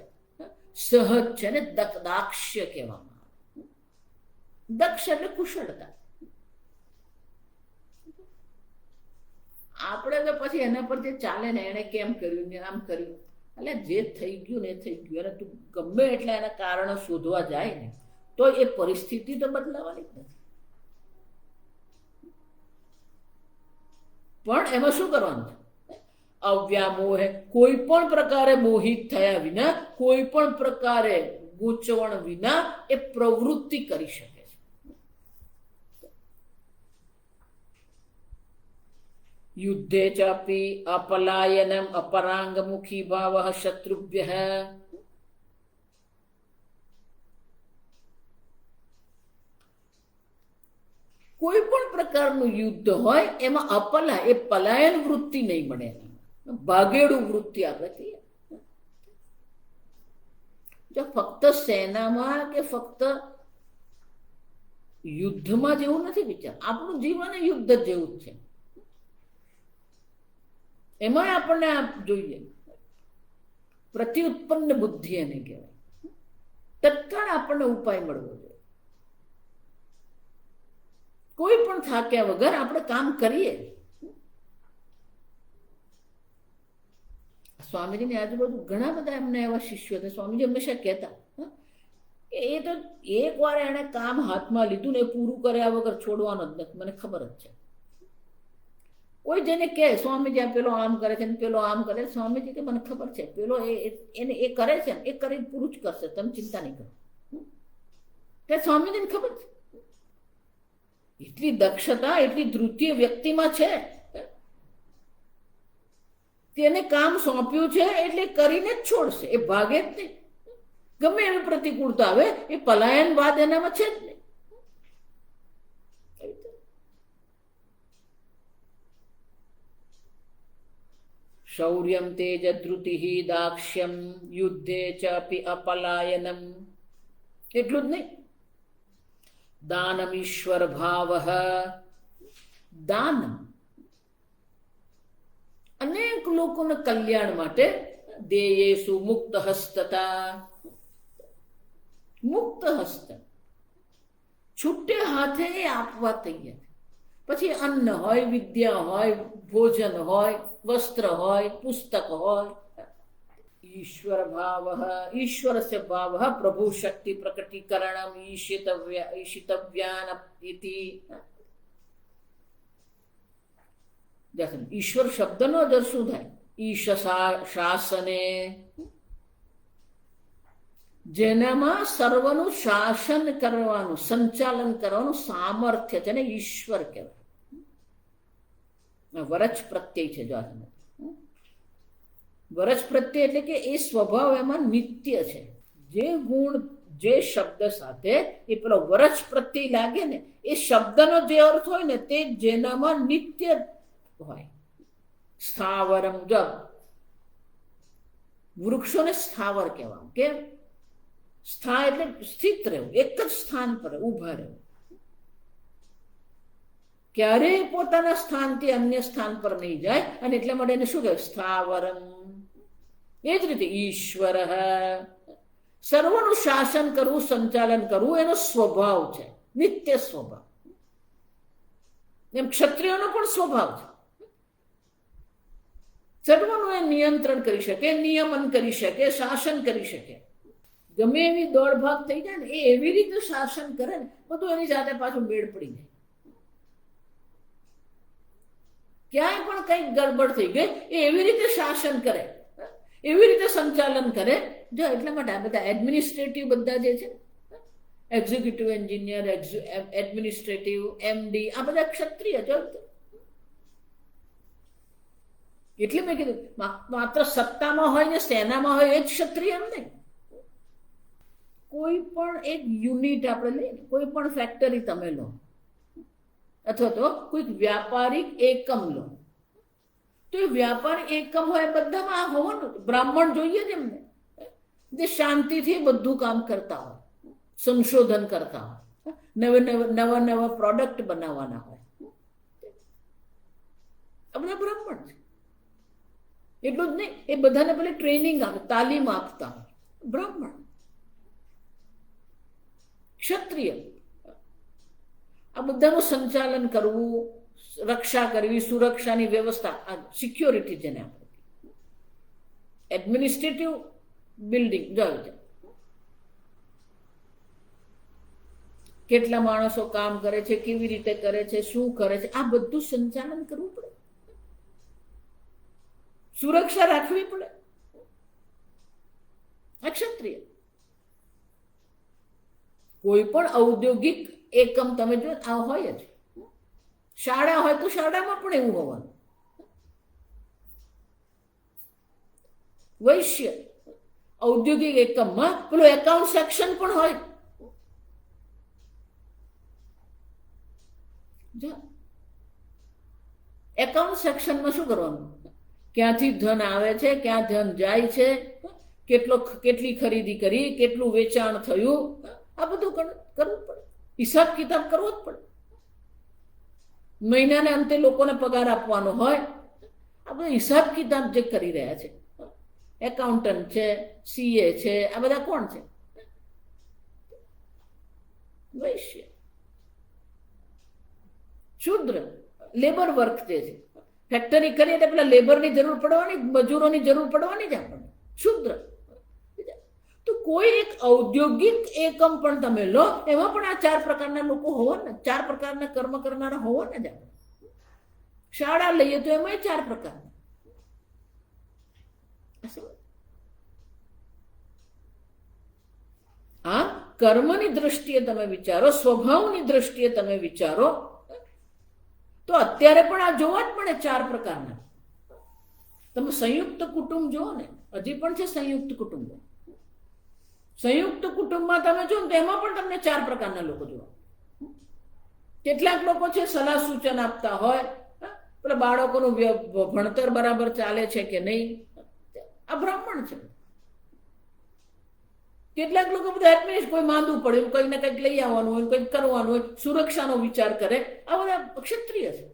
સહજ છે ને દાક્ષ્ય કહેવામાં આવે. દક્ષ એટલે કુશળતા. આપણે તો પછી એના પર જે ચાલે ને, એને કેમ કર્યું ને આમ કર્યું, એટલે જે થઈ ગયું ને એ થઈ ગયું. અને તું ગમે એટલા એના કારણો શોધવા જાય ને તો એ પરિસ્થિતિ તો બદલાવાની જ નથી. પણ એમાં શું કરવાનું છે? અવ્યામોહે, કોઈ પણ પ્રકારે મોહિત થયા વિના, કોઈ પણ પ્રકારે ગૂંચવણ વિના એ પ્રવૃત્તિ કરી શકે છે. યુદ્ધે ચાપી અપલાયનમ અપરાંગમુખી ભાવઃ શત્રુભ્યઃ. કોઈ પણ પ્રકારનું યુદ્ધ હોય એમાં એ પલાયન વૃત્તિ નહીં મળે, ભાગેડું વૃત્તિ આપણે કહીએ. જો ફક્ત સેનામાં કે ફક્ત યુદ્ધમાં જેવું નથી વિચાર, આપણું જીવન યુદ્ધ જેવું જ છે. એમાં આપણને જોઈએ પ્રત્યુત્પન્ન બુદ્ધિ એને કહેવાય. તત્કાળ આપણને ઉપાય મળવો જોઈએ. કોઈ પણ થાક્યા વગર આપણે કામ કરીએ. સ્વામીજીની આજુબાજુ ઘણા બધા એમને એવા શિષ્યો હતા. સ્વામીજી હંમેશા કહેતા, એ તો એકવાર એણે કામ હાથમાં લીધું ને એ પૂરું કર્યા વગર છોડવાનો જ નથી, મને ખબર જ છે. કોઈ જેને કહે સ્વામીજી આ પેલો આમ કરે છે ને પેલો આમ કરે, સ્વામીજી કે મને ખબર છે પેલો એને એ કરે છે ને એ કરીને પૂરું જ કરશે, તમે ચિંતા નહીં કરો. કે સ્વામીજીને ખબર છે, એટલી દક્ષતા એટલી ધૃતિ વ્યક્તિમાં છે. તેને કામ સોંપ્યું છે એટલે કરીને જ છોડશે, એ ભાગે જ નહીં. ગમે એવી પ્રતિકૂળતા આવે એ પલાયન બાદ એનામાં છે જ નહીં. શૌર્યમ તેજ ધૃતિ દાક્ષ્યમ યુદ્ધે ચ અપિ અપલાયનમ. એટલું જ નહીં, દાનમ ઈશ્વર ભાવ. દાન અનેક લોકોના કલ્યાણ માટે. દેયેસુ મુક્ત હસ્તતા. મુક્ત હસ્ત, છૂટે હાથે આપવા તૈયાર. પછી અન્ન હોય, વિદ્યા હોય, ભોજન હોય, વસ્ત્ર હોય, પુસ્તક હોય. ઈશ્વર ભાવ, ઈશ્વર સે ભાવ પ્રભુ શક્તિ પ્રકટીકરણમ ઈશિતવ્યાન ઇતિ. ઈશ્વર શબ્દનો અર્થ શું થાય? ઈશ શાસને, જેનામાં સર્વનું શાસન કરવાનું સંચાલન કરવાનું સામર્થ્ય છે ને ઈશ્વર કહેવાય. વરચ પ્રત્યય છે. જો વરચ પ્રત્યય એટલે કે એ સ્વભાવ એમાં નિત્ય છે. જે ગુણ જે શબ્દ સાથે એ પેલો વરચ પ્રત્યય લાગે ને એ શબ્દનો જે અર્થ હોય ને તે જેનામાં નિત્ય હોય. સ્થાવરમ, જો વૃક્ષોને સ્થાવર કહેવાનું. કેમ? સ્થા એટલે સ્થિત રહેવું, એક જ સ્થાન પર ઉભા રહેવું, ક્યારેય પોતાના સ્થાનથી અન્ય સ્થાન પર નહીં જાય. અને એટલા માટે એને શું કહેવાય? સ્થાવરમ. એ જ રીતે ઈશ્વર, સર્વનું શાસન કરવું સંચાલન કરવું એનો સ્વભાવ છે, નિત્ય સ્વભાવ. એમ ક્ષત્રિયોનો પણ સ્વભાવ છે. સર્વનું એ નિયંત્રણ કરી શકે, નિયમન કરી શકે, શાસન કરી શકે. ગમે એવી દોડ ભાગ થઈ જાય ને એ એવી રીતે શાસન કરે ને બધું એની સાથે પાછું મેળ પડી જાય. ક્યાંય પણ કંઈક ગડબડ થઈ ગઈ એ એવી રીતે શાસન કરે, એવી રીતે સંચાલન કરે. જો એટલા માટે આ બધા એડમિનિસ્ટ્રેટિવ બધા જે છે, એક્ઝિક્યુટિવ એન્જિનિયર, એડમિનિસ્ટ્રેટિવ, એમડી, આ બધા ક્ષત્રિય જ. એટલે મેં કીધું માત્ર સત્તામાં હોય ને સેનામાં હોય એ જ ક્ષત્રિય એમ નહીં. કોઈ પણ એક યુનિટ આપણે લઈએ, કોઈ પણ ફેક્ટરી તમે લો અથવા તો કોઈક વ્યાપારિક એકમ લો, તો એ વ્યાપારિક એકમ હોય બધામાં આ હોવાનું. બ્રાહ્મણ જોઈએ જ એમને, જે શાંતિથી બધું કામ કરતા હોય, સંશોધન કરતા હોય, નવા પ્રોડક્ટ બનાવવાના હોય. આ બધા બ્રાહ્મણ છે. એટલું જ નહીં, એ બધાને પેલી ટ્રેનિંગ આપે, તાલીમ આપતા હોય. બ્રાહ્મણ. ક્ષત્રિય આ બધાનું સંચાલન કરવું, રક્ષા કરવી, સુરક્ષાની વ્યવસ્થા, આ સિક્યોરિટી જેને આપણે એડમિનિસ્ટ્રેટિવ બિલ્ડિંગ જોઈએ. કેટલા માણસો કામ કરે છે, કેવી રીતે કરે છે, શું કરે છે, આ બધું સંચાલન કરવું પડે, સુરક્ષા રાખવી પડે. આ ક્ષત્રિય. કોઈ પણ ઔદ્યોગિક એકમ તમે જો આ હોય જ. શાળા હોય તો શાળામાં પણ એવું હોવાનું. વૈશ્ય ઔદ્યોગિક એકમમાં પેલું એકાઉન્ટ સેક્શન પણ હોય. એકાઉન્ટ સેક્શનમાં શું કરવાનું? ક્યાંથી ધન આવે છે, ક્યાં ધન જાય છે, કેટલી ખરીદી કરી, કેટલું વેચાણ થયું, આ બધું કરવું પડે. હિસાબ કિતાબ કરવો જ પડે. મહિનાના અંતે લોકોને પગાર આપવાનો હોય. આ બધો હિસાબ કિતાબ જે કરી રહ્યા છે, એકાઉન્ટન્ટ છે, સીએ છે, આ બધા કોણ છે? વૈશ્ય. શુદ્ર લેબર વર્ક જે છે, ફેક્ટરી કરી એટલે પેલા લેબરની જરૂર પડવાની, મજૂરોની જરૂર પડવાની જ આપણને, શુદ્ર. તો કોઈ એક ઔદ્યોગિક એકમ પણ તમે લો, એમાં પણ આ 4 પ્રકારના લોકો હોવા ને, 4 પ્રકારના કર્મ કરનારા હોવા ને જ આપણે. શાળા લઈએ તો એમાં 4 પ્રકારના. આ કર્મની દ્રષ્ટિએ તમે વિચારો, સ્વભાવની દ્રષ્ટિએ તમે વિચારો, તો અત્યારે પણ આ જોવા જ પડે 4 પ્રકારના. તમે સંયુક્ત કુટુંબ જુઓ ને, હજી પણ છે સંયુક્ત કુટુંબો. સંયુક્ત કુટુંબમાં તમે જો તો એમાં પણ તમને 4 પ્રકારના લોકો જોવા. કેટલાક લોકો છે સલાહ સૂચન આપતા હોય, પેલા બાળકોનું ભણતર બરાબર ચાલે છે કે નહીં, આ બ્રાહ્મણ છે. કેટલાક લોકો બધા એડમિનિસ્ટ, કોઈ માંદું પડે કંઈક ને કંઈક લઈ આવવાનું હોય, કંઈક કરવાનું હોય, સુરક્ષાનો વિચાર કરે, આ બધા ક્ષત્રિય છે.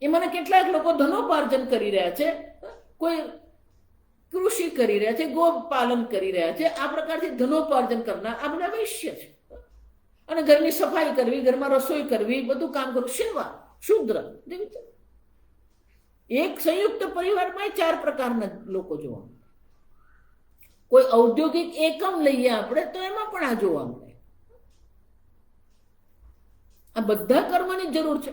એમાં કેટલાક લોકો ધનોપાર્જન કરી રહ્યા છે, કોઈ કૃષિ કરી રહ્યા છે, ગો પાલન કરી રહ્યા છે, આ પ્રકારથી ધનોપાર્જન કરનાર આ બધા વૈશ્ય છે. અને ઘરની સફાઈ કરવી, ઘરમાં રસોઈ કરવી, બધું કામ કરવું, સેવા, શુદ્ર. એક સંયુક્ત પરિવારમાં 4 પ્રકારના લોકો જોવા મળે. કોઈ ઔદ્યોગિક એકમ લઈએ આપણે તો એમાં પણ આ જોવા મળે. આ બધા કર્મની જરૂર છે.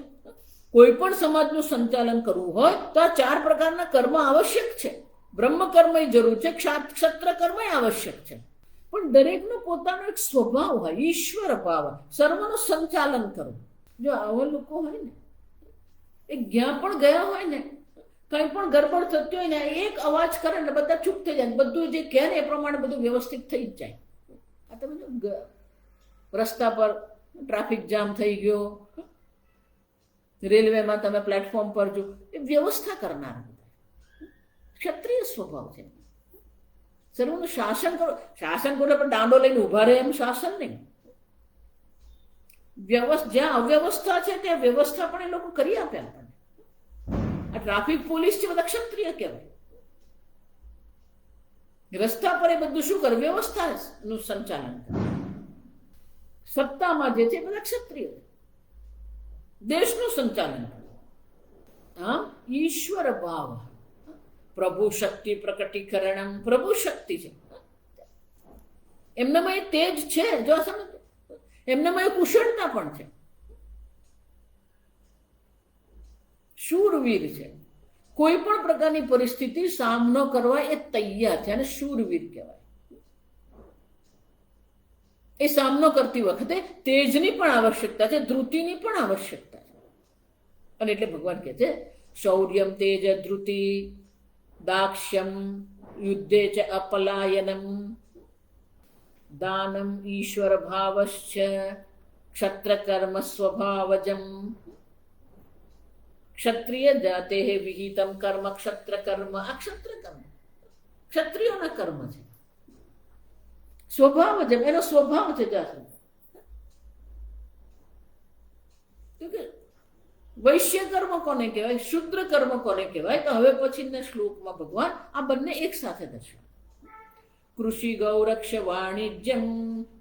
કોઈ પણ સમાજનું સંચાલન કરવું હોય તો આ 4 પ્રકારના કર્મ આવશ્યક છે. બ્રહ્મ કર્મની જરૂર છે, ક્ષત્ર કર્મ આવશ્યક છે. પણ દરેકનો પોતાનો એક સ્વભાવ હોય, ઈશ્વર ભાવ, સર્વનું સંચાલન કરવું. જો આવા લોકો હોય ને, એ જ્યાં પણ ગયા હોય ને, કંઈ પણ ગડબડ થતી હોય ને, એક અવાજ કરે ને બધા ચૂપ થઈ જાય, બધું જે કહે ને એ પ્રમાણે બધું વ્યવસ્થિત થઈ જ જાય. આ તમે જો રસ્તા પર ટ્રાફિક જામ થઈ ગયો, રેલવેમાં તમે પ્લેટફોર્મ પર જો, એ વ્યવસ્થા કરનાર ક્ષત્રિય સ્વભાવ છે. સર્વનું શાસન કરો. શાસન કરો પણ દાંડો લઈને ઉભા રહે એમ શાસન નહીં. જ્યાં અવ્યવસ્થા છે ત્યાં વ્યવસ્થા પણ એ લોકો કરી આપે આપણને. આ ટ્રાફિક પોલીસ છે, બધા ક્ષત્રિય કહેવાય. રસ્તા પર એ બધું શું કરે? વ્યવસ્થાનું સંચાલન કરે. સત્તામાં જે છે બધા ક્ષત્રિય, દેશનું સંચાલન કરે. આમ ઈશ્વર ભાવ, પ્રભુ શક્તિ પ્રકટીકરણમ, પ્રભુ શક્તિ છે એમનામાં, એ તેજ છે. જો સમજ, એમનામાં એ કુશળતા પણ છે, શૂરવીર છે. કોઈ પણ પ્રકારની પરિસ્થિતિ સામનો કરવા એ તૈયાર છે, અને શૂરવીર કહેવાય. એ સામનો કરતી વખતે તેજની પણ આવશ્યકતા છે, ધૃતિની પણ આવશ્યકતા છે. અને એટલે ભગવાન કહે છે શૌર્યમ તેજ ધૃતિ દાક્ષ્યમ યુદ્ધે ચ અપલાયનમ દાનમ ઈશ્વર ભાવશ્ચ ક્ષત્ર કર્મ સ્વભાવજમ. ક્ષત્રિય જાતે વિહિતમ કર્મ ક્ષત્ર કર્મ. આ ક્ષત્ર કર્મ ક્ષત્રિયોના કર્મ છે, સ્વભાવજમ, એનો સ્વભાવ છે. વૈશ્ય કર્મ કોને કહેવાય, શુદ્ર કર્મ કોને કહેવાય? તો હવે પછીના શ્લોકમાં ભગવાન આ બંને એક સાથે દર્શાવે. કૃષિ ગૌરક્ષ વાણિજ્યમ,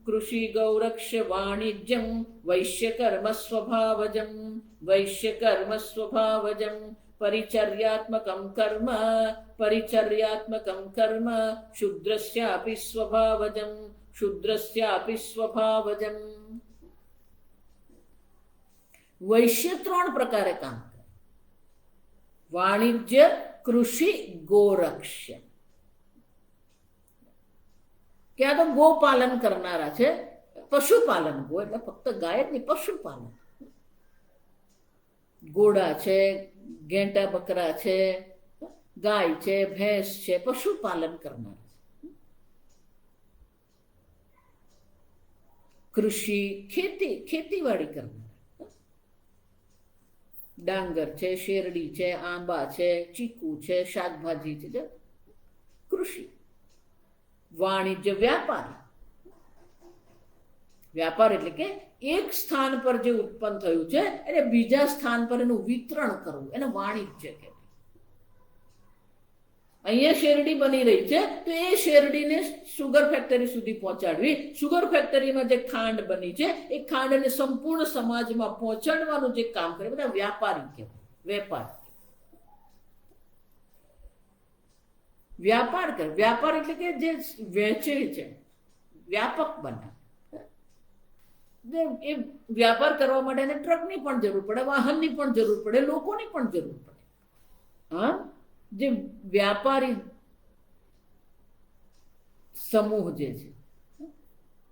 કૃષિ ગૌરક્ષ વાણિજ્યમ વૈશ્ય કર્મ સ્વભાવજમ, વૈશ્ય કર્મ સ્વભાવજમ પરિચર્યાત્મકમ કર્મ, પરિચર્યાત્મકમ કર્મ શૂદ્રસ્યાપી સ્વભાવજમ, શૂદ્રસ્યાપી સ્વભાવજમ. વૈશ્ય 3 પ્રકારે કામ કરે: વાણિજ્ય, કૃષિ, ગોરક્ષ. કે આ તો ગોપાલન કરનારા છે, પશુપાલન. ગો એટલે ફક્ત ગાય જ નહીં, પશુપાલન. ઘોડા છે, ઘેટા બકરા છે, ગાય છે, ભેંસ છે, પશુપાલન કરનારા છે. કૃષિ, ખેતી, ખેતીવાડી કરનાર. ડાંગર છે, શેરડી છે, આંબા છે, ચીકુ છે, શાકભાજી છે, કૃષિ. વાણિજ્ય, વ્યાપાર. વ્યાપાર એટલે કે એક સ્થાન પર જે ઉત્પન્ન થયું છે એટલે બીજા સ્થાન પર એનું વિતરણ કરવું, એને વાણિજ્ય કહેવાય. અહીંયા શેરડી બની રહી છે તો એ શેરડીને સુગર ફેક્ટરી સુધી પહોંચાડવી, સુગર ફેક્ટરીમાં જે ખાંડ બની છે એ ખાંડને સંપૂર્ણ સમાજમાં પહોંચાડવાનું જે કામ કરે બધા વ્યાપારી કહેવાય. વેપાર. વ્યાપાર કરે. વ્યાપાર એટલે કે જે વેચે છે, વ્યાપક બને. એ વ્યાપાર કરવા માટે એને ટ્રકની પણ જરૂર પડે, વાહનની પણ જરૂર પડે, લોકોની પણ જરૂર પડે. હા, જે વ્યાપારી સમૂહ જે છે,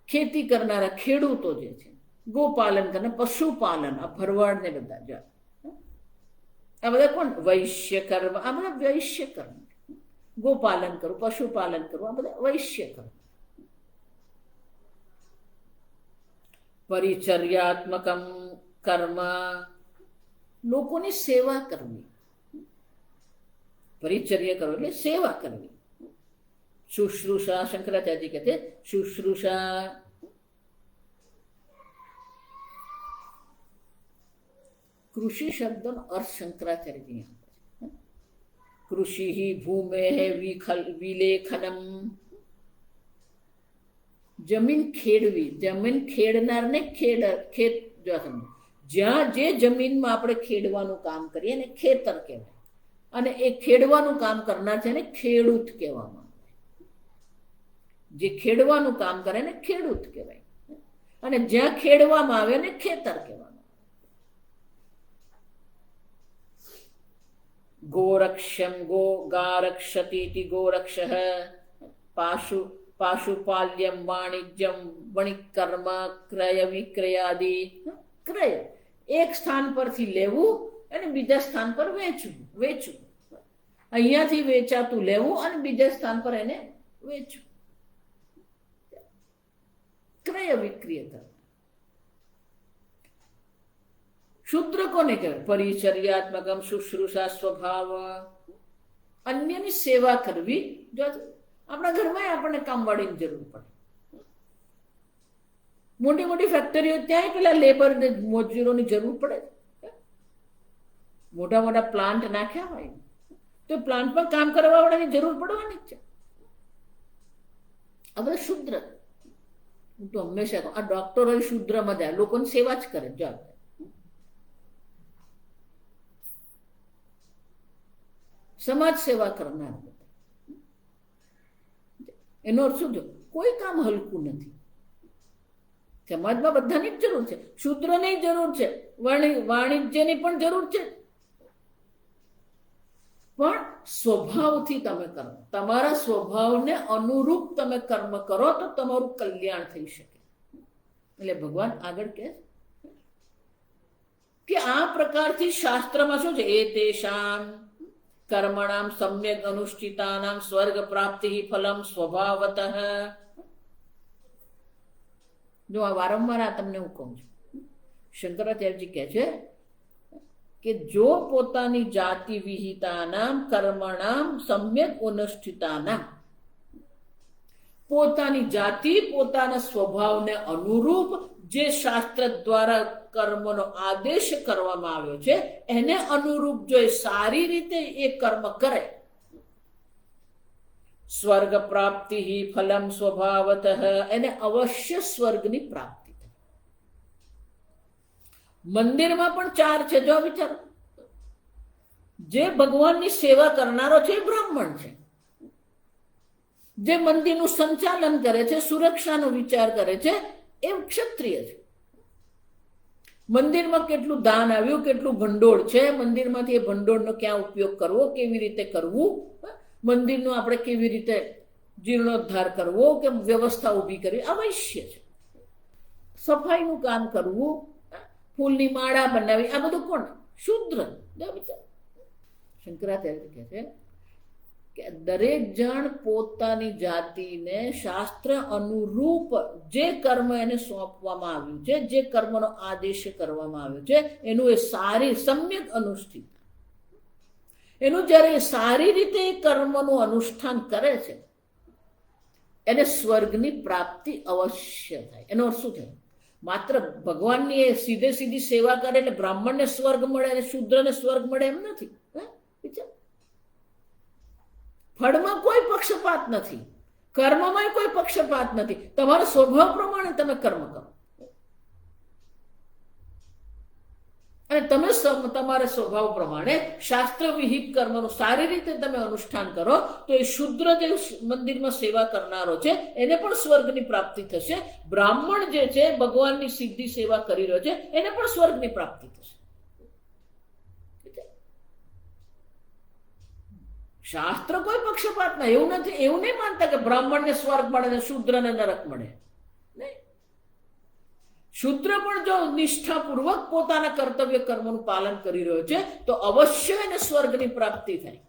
ખેતી કરનારા ખેડૂતો જે છે, ગોપાલન કરનાર, પશુપાલન, આ ભરવાડ ને બધા આ બધા કોણ? વૈશ્ય કર્મ. આ બધા વૈશ્ય કર્મ. ગોપાલન કરવું, પશુપાલન કરવું, આ બધા વૈશ્ય કર્મ. પરિચર્યાત્મકમ કર્મ, લોકોની સેવા કરવી. પરિચર્યા કરવી એટલે સેવા કરવી. શુશ્રૂષા, શંકરાચાર્ય કહે શુશ્રૂષા. કૃષિ શબ્દનો અર્થ શંકરાચાર્યજી આપે છે. કૃષિ ભૂમે વિલેખનમ, જમીન ખેડવી. જમીન ખેડનારને ખેત. જ્યાં જે જમીનમાં આપણે ખેડવાનું કામ કરીએ ને ખેતર કહેવાય, અને એ ખેડવાનું કામ કરનાર છે ને ખેડૂત કહેવામાં આવે. જે ખેડવાનું કામ કરે ને ખેડૂત કહેવાય, અને જ્યાં ખેડવામાં આવે ને ખેતર કહેવામાં આવે. ગોરક્ષમ ગારક્ષતી ગોરક્ષ. પાશુપાલ્યમ વાણિજ્યમ વણિકર્મ ક્રય વિક્રયાદિ. ક્રય એક સ્થાન પરથી લેવું અને બીજા સ્થાન પર વેચવું. અહીંયાથી વેચાતું લેવું અને બીજા સ્થાન પર એને વેચવું. ક્રય વિક્રય કરવું. શુદ્ર કોને કહેવાય? પરિચર્યાત્મકમ શુશ્રૂષા સ્વભાવ. અન્યની સેવા કરવી. જો આપણા ઘરમાં આપણને કામવાળીની જરૂર પડે, મોટી મોટી ફેક્ટરીઓ ત્યાં પેલા લેબર મજૂરોની જરૂર પડે. મોટા મોટા પ્લાન્ટ નાખ્યા હોય તો પ્લાન્ટમાં કામ કરવા વાળાની જરૂર પડવાની જ છે. આ બધા શુદ્ર. હું તો હંમેશા કહું, આ ડોક્ટરો શુદ્રમાં જાય, લોકોની સેવા જ કરે. જો સમાજ સેવા કરનાર, એનો અર્થ શું? કોઈ કામ હલકું નથી. સમાજમાં બધાની જ જરૂર છે. શૂદ્રની જરૂર છે, વાણિજ્યની પણ જરૂર છે, પણ સ્વભાવથી તમે કરો. તમારા સ્વભાવને અનુરૂપ તમે કર્મ કરો તો તમારું કલ્યાણ થઈ શકે. એટલે ભગવાન આગળ કહે કે આ પ્રકારથી શાસ્ત્રમાં શું છે? એ તેષામ કર્મણામ સમ્યક અનુષ્ઠિતાનામ સ્વર્ગ પ્રાપ્તિ ફલમ સ્વભાવતઃ. જો આ વારંવાર આ તમને હું કહું છું, શંકરાચાર્યજી કહે છે કે જો પોતાની જાતિ વિહિતાનામ કર્મણામ સમ્યક અનુષ્ઠિતાનામ, પોતાની જાતિ પોતાના સ્વભાવને અનુરૂપ જે શાસ્ત્ર દ્વારા કર્મનો આદેશ કરવામાં આવ્યો છે એને અનુરૂપ જો એ સારી રીતે એ કર્મ કરે, સ્વર્ગ પ્રાપ્તિ ફલમ સ્વભાવતઃ, એને અવશ્ય સ્વર્ગની પ્રાપ્તિ થાય. મંદિરમાં પણ 4 છે. જો વિચારો, જે ભગવાનની સેવા કરનારો છે એ બ્રાહ્મણ છે, જે મંદિરનું સંચાલન કરે છે, સુરક્ષાનો વિચાર કરે છે, એ ક્ષત્રિય છે. મંદિરમાં કેટલું દાન આવ્યું, કેટલું ભંડોળ છે, મંદિરમાંથી એ ભંડોળનો ક્યાં ઉપયોગ કરવો, કેવી રીતે કરવું, મંદિરનો આપણે કેવી રીતે જીર્ણોદ્ધાર કરવો કે વ્યવસ્થા ઊભી કરવી, આવશ્ય છે. સફાઈનું કામ કરવું, ફૂલની માળા બનાવી, આ બધું કોણ? શૂદ્ર. શંકરાચાર્ય કહે છે કે દરેક જણ પોતાની જાતિને શાસ્ત્ર અનુરૂપ જે કર્મ એને સોંપવામાં આવ્યું છે, જે કર્મનો આદેશ કરવામાં આવ્યો છે, એનું એ સારી સમ્યક અનુષ્ઠિત, એનું જ્યારે સારી રીતે એ કર્મનું અનુષ્ઠાન કરે છે એને સ્વર્ગની પ્રાપ્તિ અવશ્ય થાય. એનો અર્થ શું થાય? માત્ર ભગવાનની એ સીધી સેવા કરે એટલે બ્રાહ્મણને સ્વર્ગ મળે અને શૂદ્રને સ્વર્ગ મળે એમ નથી. ફળમાં કોઈ પક્ષપાત નથી, કર્મમાં કોઈ પક્ષપાત નથી. તમારા સ્વભાવ પ્રમાણે તમે કર્મ કરો. અને તમે તમારા સ્વભાવ પ્રમાણે શાસ્ત્ર વિહિત કર્મનું સારી રીતે તમે અનુષ્ઠાન કરો તો એ શુદ્ર જે મંદિરમાં સેવા કરનારો છે એને પણ સ્વર્ગની પ્રાપ્તિ થશે. બ્રાહ્મણ જે છે ભગવાનની સીધી સેવા કરી રહ્યો છે એને પણ સ્વર્ગની પ્રાપ્તિ થશે. શાસ્ત્ર કોઈ પક્ષપાત ના, એવું નથી, એવું નહીં માનતા કે બ્રાહ્મણને સ્વર્ગ મળે ને શૂદ્રને નરક મળે. શૂદ્ર પણ જો નિષ્ઠાપૂર્વક પોતાના કર્તવ્ય કર્મનું પાલન કરી રહ્યો છે તો અવશ્ય એને સ્વર્ગની પ્રાપ્તિ થાય.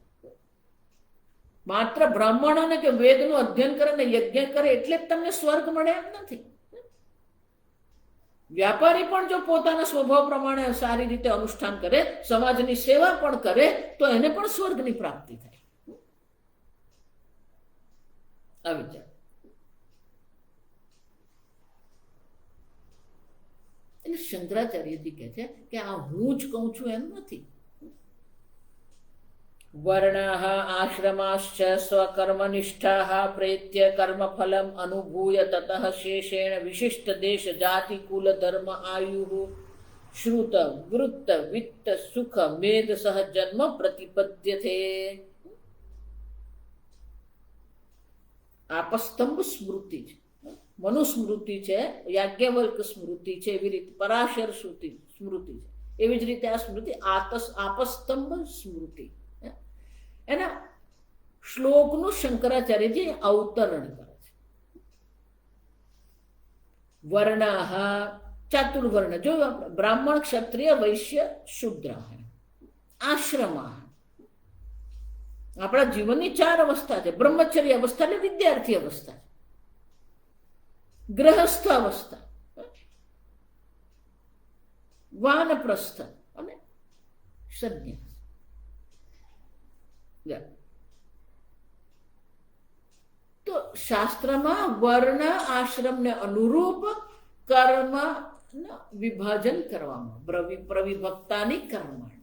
માત્ર બ્રાહ્મણોને કે વેદનું અધ્યયન કરે ને યજ્ઞ કરે એટલે જ તમને સ્વર્ગ મળે એમ નથી. વ્યાપારી પણ જો પોતાના સ્વભાવ પ્રમાણે સારી રીતે અનુષ્ઠાન કરે, સમાજની સેવા પણ કરે તો એને પણ સ્વર્ગની પ્રાપ્તિ થાય. આ વિચાર. એટલે શંકરાચાર્યજી કહે છે કે આ હું જ કહું છું એમ નથી. વર્ણાઃ આશ્રમાશ્ચ સ્વકર્મનિષ્ઠાઃ પ્રેત્ય કર્મફલમ અનુભૂય તતઃ શેષેણ વિશિષ્ટ દેશ જાતિ કુલ ધર્મ આયુઃ શ્રુત વૃત્ત વિત્ત સુખ મેદ સહ જન્મ પ્રતિપદ્યતે. આપસ્તંભ સ્મૃતિ છે, મનુસ્મૃતિ છે, યાજ્ઞવલ્ક સ્મૃતિ છે, એવી રીતે પરાશર સ્મૃતિ છે, એવી જ રીતે આ સ્મૃતિ આપસ્તંભ સ્મૃતિ. એના શ્લોકનું શંકરાચાર્યજી અવતરણ કરે છે. વર્ણાઃ ચાતુર્વર્ણ જોયું આપણે, બ્રાહ્મણ ક્ષત્રિય વૈશ્ય શૂદ્ર. આશ્રમાઃ આપણા જીવનની 4 અવસ્થા છે. બ્રહ્મચર્ય અવસ્થા એટલે વિદ્યાર્થી અવસ્થા, ગ્રહસ્થ અવસ્થા, વાનપ્રસ્થ અને સંન્યાસ. તો શાસ્ત્રમાં વર્ણ આશ્રમને અનુરૂપ કર્મ વિભાજન કરવામાં, પ્રવિભક્તાની કર્મણ.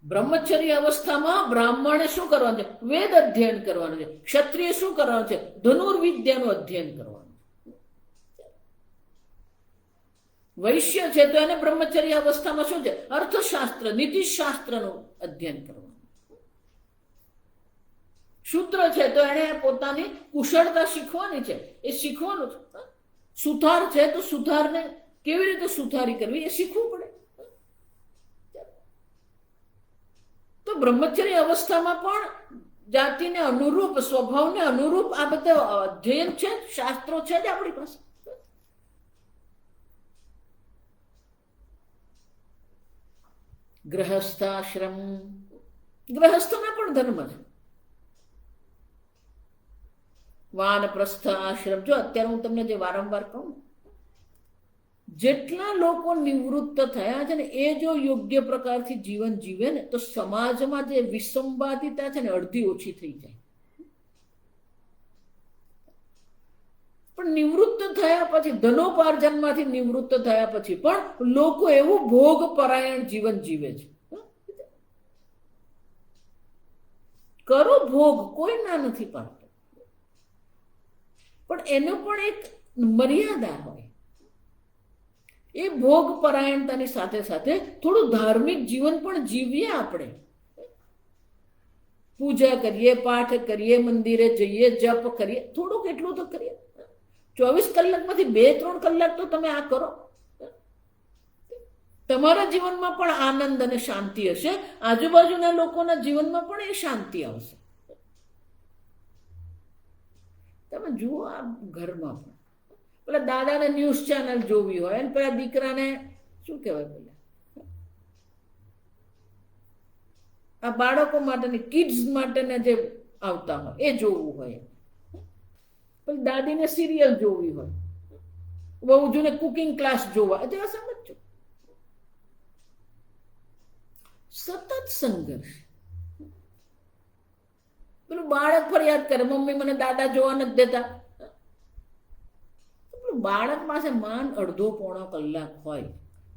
બ્રહ્મચર્ય અવસ્થામાં બ્રાહ્મણે શું કરવાનું છે? વેદ અધ્યયન કરવાનું છે. ક્ષત્રિય શું કરવાનું છે? ધનુર્વિદ્યાનું અધ્યયન કરવાનું. વૈશ્ય છે તો એને બ્રહ્મચર્ય અવસ્થામાં શું છે? અર્થશાસ્ત્ર નીતિશાસ્ત્રનું અધ્યયન કરવાનું. શૂદ્ર છે તો એને પોતાની કુશળતા શીખવાની છે, એ શીખવાનું છે. સુથાર છે તો સુથારને કેવી રીતે સુથારી કરવી એ શીખવું પડે. તો બ્રહ્મચર્ય અવસ્થામાં પણ જાતિને અનુરૂપ, સ્વભાવને અનુરૂપ આ બધા અધ્યયન છે, શાસ્ત્રો છે જ આપણી પાસે. ગ્રહસ્થાશ્રમ, ગ્રહસ્થના પણ ધર્મ છે. વાનપ્રસ્થ આશ્રમ, જો અત્યારે હું તમને જે વારંવાર કહું, જેટલા લોકો નિવૃત્ત થયા છે ને એ જો યોગ્ય પ્રકારથી જીવન જીવે ને તો સમાજમાં જે વિસંવાદિતા છે ને અડધી ઓછી થઈ જાય. પણ નિવૃત્ત થયા પછી, ધનોપાર્જનમાંથી નિવૃત્ત થયા પછી પણ લોકો એવું ભોગ પરાયણ જીવન જીવે છે. કરો ભોગ, કોઈ ના નથી પાડતો, પણ એનો પણ એક મર્યાદા હોય. એ ભોગ પરાયણતાની સાથે સાથે થોડું ધાર્મિક જીવન પણ જીવીએ. આપણે પૂજા કરીએ, પાઠ કરીએ, મંદિરે જઈએ, જપ કરીએ, થોડુંક એટલું તો કરીએ. 24 કલાકમાંથી 2-3 કલાક તો તમે આ કરો. તમારા જીવનમાં પણ આનંદ અને શાંતિ હશે, આજુબાજુના લોકોના જીવનમાં પણ એ શાંતિ આવશે. તમે જુઓ આ ઘરમાં પણ પેલા દાદાને ન્યૂઝ ચેનલ જોવી હોય અને પેલા દીકરાને શું કહેવાય, પેલા આ બાળકો માટેની કિડ્સ માટેના જે આવતા હોય એ જોવું હોય, પેલી દાદીને સિરિયલ જોવી હોય, વહુજુને કુકિંગ ક્લાસ જોવા, જેવા સમજો. સતત સંઘર્ષ. પેલું બાળક ફરિયાદ કરે, મમ્મી મને દાદા જોવા નથી દેતા. બાળક પાસે માન અડધો-પોણો કલાક હોય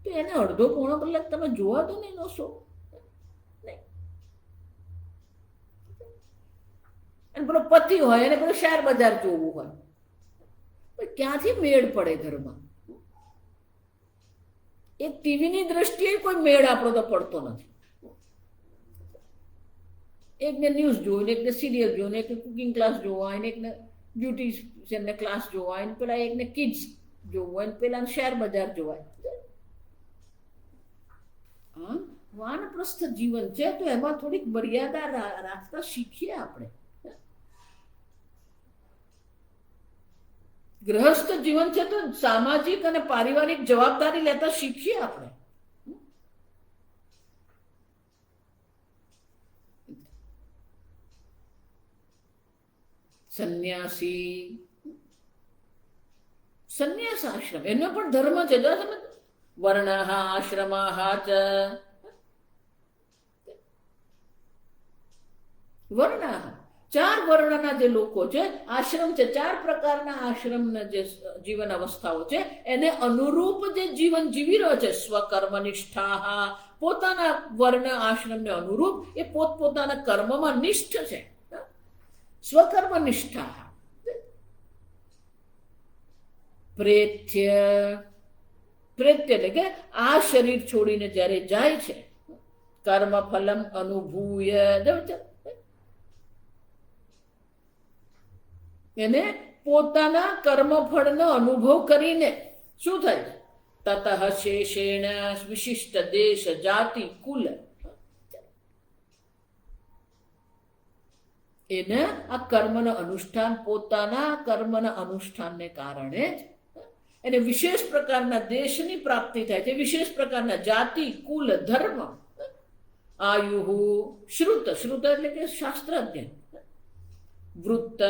તો એને અડધો-પોણો કલાક તમે જોવા દો ને એનો શો. અને પેલો પતિ હોય એને પેલું શેર બજાર જોવું હોય, ક્યાંથી મેળ પડે ઘરમાં? એક ટીવીની દ્રષ્ટિએ કોઈ મેળ આપણો તો પડતો નથી. એકને ન્યૂઝ જોઈને, એકને સિરિયલ જોઈને, એકને કુકિંગ ક્લાસ જોવા હોય, એકને બ્યુટિશિયનને ક્લાસ જોવા હોય, પેલા એકને કિડ્સ જોવું હોય, પેલા શેર બજાર જોવાય. હા, વાનપ્રસ્થ જીવન છે તો એમાં થોડીક મર્યાદા રાખતા શીખીએ આપણે. ગૃહસ્થ જીવન છે તો સામાજિક અને પારિવારિક જવાબદારી લેતા શીખીએ આપણે. સંન્યાસ આશ્રમ એનો પણ ધર્મ છે. વર્ણાહ આશ્રમાહ ચ વર્ણાહ, 4 વર્ણના જે લોકો છે, આશ્રમ છે, 4 પ્રકારના આશ્રમના જે જીવન અવસ્થાઓ છે એને અનુરૂપ જે જીવન જીવી રહ્યો છે. સ્વકર્મનિષ્ઠા, પોતાના વર્ણ આશ્રમને અનુરૂપ એ પોતપોતાના કર્મમાં નિષ્ઠ છે. સ્વકર્મનિષ્ઠા. પ્રેત્ય, પ્રેત્ય એટલે કે આ શરીર છોડીને જ્યારે જાય છે, કર્મ ફલમ અનુભૂય, એને પોતાના કર્મફળનો અનુભવ કરીને શું થાય? તતઃ શેષેણ વિશિષ્ટ દેશ જાતિ કુલ, એને આ કર્મના અનુષ્ઠાન, પોતાના કર્મના અનુષ્ઠાનને કારણે જ એને વિશેષ પ્રકારના દેશની પ્રાપ્તિ થાય છે, વિશેષ પ્રકારના જાતિ કુલ ધર્મ. આયુહુ શ્રુત, શ્રુત એટલે કે શાસ્ત્ર અધ્યયન. વૃત્ત,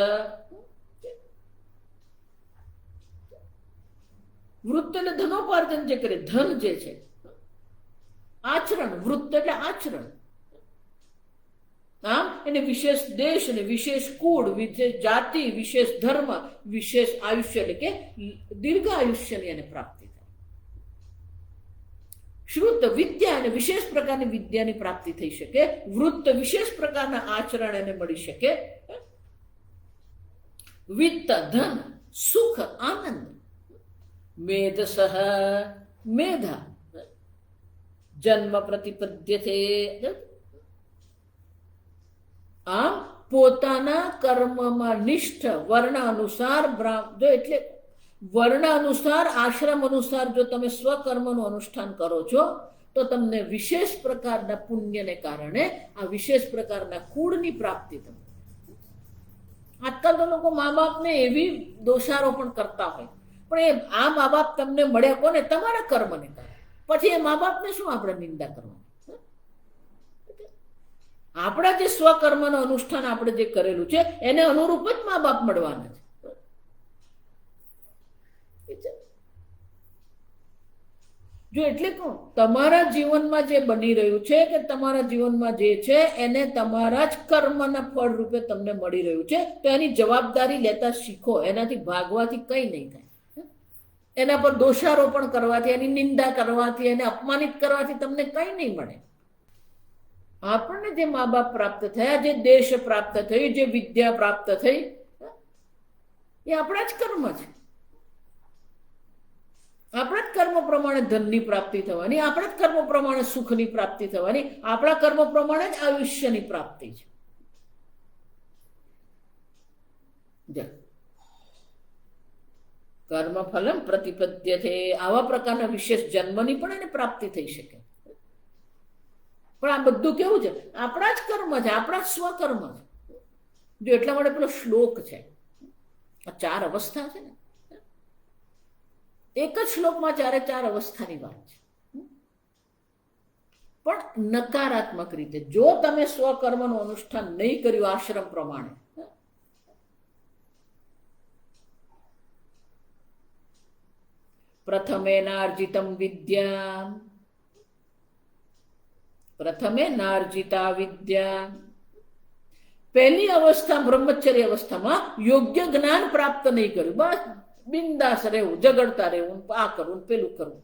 વૃત્ત એટલે ધનોપાર્જન જે કરે, ધન જે છે. આચરણ, વૃત્ત એટલે આચરણ. આમ એને વિશેષ દેશ અને વિશેષ કુળ, વિશેષ જાતિ, વિશેષ ધર્મ, વિશેષ આયુષ્ય એટલે કે દીર્ઘ આયુષ્યની એને પ્રાપ્તિ થાય. શ્રુત વિદ્યા અને વિશેષ પ્રકારની વિદ્યાની પ્રાપ્તિ થઈ શકે. વૃત્ત વિશેષ પ્રકારના આચરણ એને મળી શકે. વિત્ત ધન, સુખ આનંદ. મેધસહ મેધા, જન્મ પ્રતિપદ્યતે. આમ પોતાના કર્મમાં નિષ્ઠ, વર્ણ અનુસાર, જો એટલે વર્ણ અનુસાર, આશ્રમ અનુસાર જો તમે સ્વકર્મનું અનુષ્ઠાન કરો છો તો તમને વિશેષ પ્રકારના પુણ્યને કારણે આ વિશેષ પ્રકારના કુળની પ્રાપ્તિ થશે. આજકાલ તો લોકો મા બાપને એવી દોષારોપણ કરતા હોય, પણ એ આ મા બાપ તમને મળ્યા કોને? તમારા કર્મને કારણે. પછી એ મા બાપને શું આપણે નિંદા કરવાની? આપણા જે સ્વકર્મનું અનુષ્ઠાન આપણે જે કરેલું છે એને અનુરૂપ જ મા બાપ મળવાના છે. જો એટલે કહું, તમારા જીવનમાં જે બની રહ્યું છે કે તમારા જીવનમાં જે છે એને તમારા જ કર્મના ફળ રૂપે તમને મળી રહ્યું છે, તો એની જવાબદારી લેતા શીખો. એનાથી ભાગવાથી કંઈ નહીં થાય. એના પર દોષારોપણ કરવાથી, એની નિંદા કરવાથી, એને અપમાનિત કરવાથી તમને કંઈ નહીં મળે. આપણને જે મા બાપ પ્રાપ્ત થયા, જે દેશ પ્રાપ્ત થયું, જે વિદ્યા પ્રાપ્ત થઈ, એ આપણા જ કર્મ છે. આપણા જ કર્મ પ્રમાણે ધનની પ્રાપ્તિ થવાની, આપણા જ કર્મ પ્રમાણે સુખની પ્રાપ્તિ થવાની, આપણા કર્મ પ્રમાણે જ આયુષ્યની પ્રાપ્તિ છે. કર્મ ફલમ પ્રતિપદ્યતે, આવા પ્રકારના વિશેષ જન્મની પણ એને પ્રાપ્તિ થઈ શકે. પણ આ બધું કેવું છે? આપણા જ કર્મ છે, આપણા જ સ્વકર્મ છે. જો એટલા માટે પેલો શ્લોક છે, આ 4 અવસ્થા છે ને, એક જ શ્લોકમાં 4 અવસ્થાની વાત છે. પણ નકારાત્મક રીતે જો તમે સ્વકર્મનું અનુષ્ઠાન નહીં કર્યું આશ્રમ પ્રમાણે, પ્રથમે નાર્જિતમ વિદ્યા, પ્રથમે નાર્જિતા વિદ્યા, પહેલી અવસ્થા બ્રહ્મચર્ય અવસ્થામાં યોગ્ય જ્ઞાન પ્રાપ્ત નહીં કર્યું, બસ બિંદાસ રહેવું, ઝઘડતા રહેવું, આ કરવું, પેલું કરવું.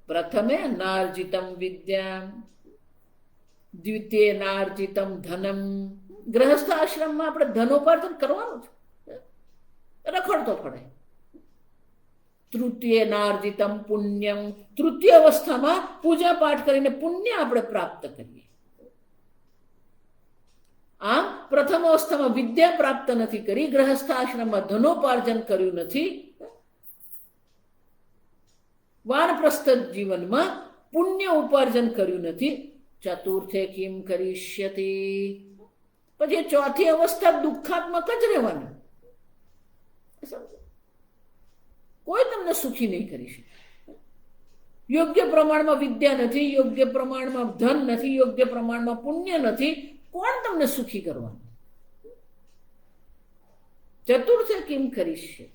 પ્રથમે નાર્જિતમ વિદ્યા, દ્વિતીયેનાર્જિતમ ધનમ, ગ્રહસ્થ આશ્રમમાં આપણે ધનોપાર્જન કરવાનું છે, રખડતો પડે. તૃતીયેનાર્જિતમ પુણ્યમ, તૃતીય અવસ્થામાં પૂજા પાઠ કરીને પુણ્ય આપણે પ્રાપ્ત કરીએ. આમ પ્રથમ અવસ્થામાં વિદ્યા પ્રાપ્ત નથી કરી, ગ્રહસ્થ આશ્રમમાં ધનોપાર્જન કર્યું નથી, વાનપ્રસ્થ જીવનમાં પુણ્ય ઉપાર્જન કર્યું નથી. ચતુર્થે કિમ કરીષ્યતિ, પછી ચોથી અવસ્થા દુઃખાત્મક જ રહેવાની. કોઈ તમને સુખી નહીં કરી શકે. યોગ્ય પ્રમાણમાં વિદ્યા નથી, યોગ્ય પ્રમાણમાં ધન નથી, યોગ્ય પ્રમાણમાં પુણ્ય નથી, કોણ તમને સુખી કરવાનું? ચતુર્થે કિમ કરીષ્યતિ.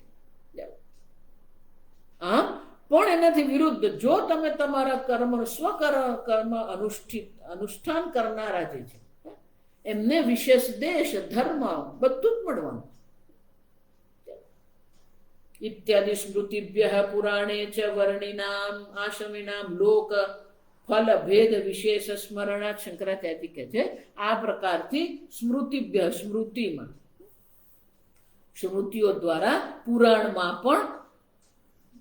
આમ પણ એનાથી વિરુદ્ધ જો તમે તમારા કર્મ સ્વકર્મ અનુષ્ઠાન કરનારા જે છે એમને વિશેષ દેશ ધર્મ બધું જ મળવાનું. ઇત્યાદિ સ્મૃતિભ્ય પુરાણે ચ વર્ણિનામ આશ્રમિનામ લોક ફલ ભેદ વિશેષ સ્મરણાત, શંકરાચાર્ય કહે છે આ પ્રકારથી સ્મૃતિભ્ય, સ્મૃતિમાં, સ્મૃતિઓ દ્વારા પુરાણમાં પણ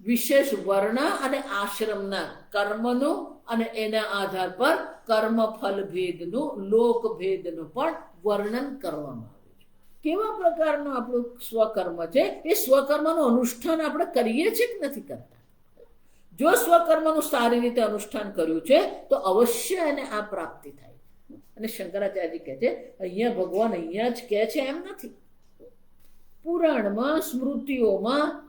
વિશેષ વર્ણ અને આશ્રમના કર્મનું અને એના આધાર પર કર્મ ફલ ભેદનું, લોક ભેદનું પણ વર્ણન કરવામાં આવે છે. કેવા પ્રકારનું આપણું સ્વકર્મ છે, એ સ્વકર્મનું અનુષ્ઠાન આપણે કરીએ છીએ કે નથી કરતા? જો સ્વકર્મનું સારી રીતે અનુષ્ઠાન કર્યું છે તો અવશ્ય એને આ પ્રાપ્તિ થાય. અને શંકરાચાર્ય કહે છે અહીંયા ભગવાન અહીંયા જ કહે છે એમ નથી. પુરાણમાં, સ્મૃતિઓમાં,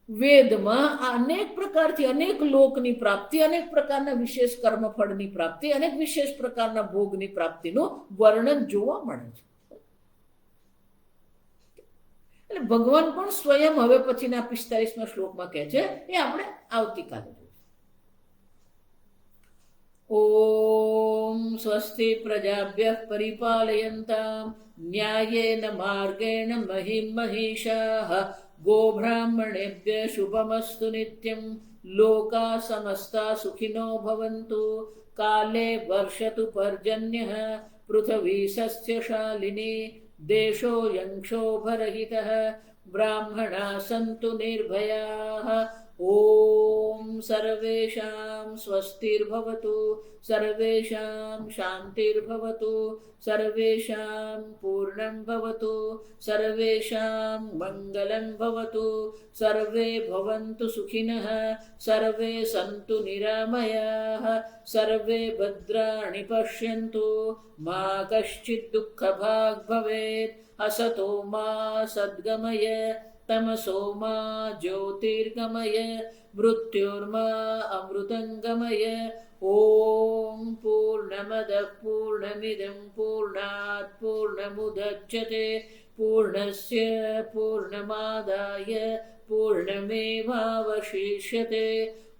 વેદમાં અનેક પ્રકારથી અનેક લોકની પ્રાપ્તિ, અનેક પ્રકારના વિશેષ કર્મફળની પ્રાપ્તિ, અનેક વિશેષ પ્રકારના ભોગની પ્રાપ્તિનું વર્ણન જોવા મળે છે. એટલે ભગવાન પણ સ્વયં હવે પછીના 45મા શ્લોકમાં કહે છે, એ આપણે આવતીકાલે જોઈશું. ઓમ સ્વસ્તિ પ્રજાભ્યઃ પરિપાલયન્તામ ન્યાયેન માર્ગેણ મહિમ મહિષાઃ ગોબ્રાહ્મણેભ્ય શુભમસ્તુ નિત્યમ લોકા સમસ્તા સુખિનો ભવન્તુ કાલે વર્ષતુ પર્જન્યઃ પૃથ્વી સસ્યશાલિની દેશો યંક્ષોભરહિતઃ બ્રાહ્મણા સંતુ નિર્ભયાઃ. ઓમ સર્વેષાં સ્વસ્તિર્ભવતુ, સર્વેષાં શાંતિર્ભવતુ, સર્વેષાં પૂર્ણં ભવતુ, સર્વેષાં મંગલં ભવતુ, સર્વે ભવन्तु સુખિનઃ, સર્વે સन्तु નિરામયાઃ, સર્વે ભદ્રાણિ પશ્યन्तુ, મા કશ્ચિत् દુઃખભાગ્ ભવેत्. અસતો મા સદ્ગમય, તમસો મા જ્યોતિર્ગમય, મૃત્યુર્મા અમૃતંગમય. ઓમ પૂર્ણમદઃ પૂર્ણમિદં પૂર્ણાત પૂર્ણમુદચ્યતે પૂર્ણસ્ય પૂર્ણમાદાય પૂર્ણમેવાવશિષ્યતે.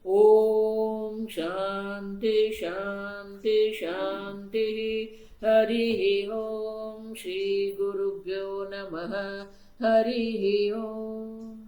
ઓમ શાંતિ શાંતિ શાંતિ. હરિ ઓમ. શ્રી ગુરુભ્યો નમઃ. હરિ ઓમ.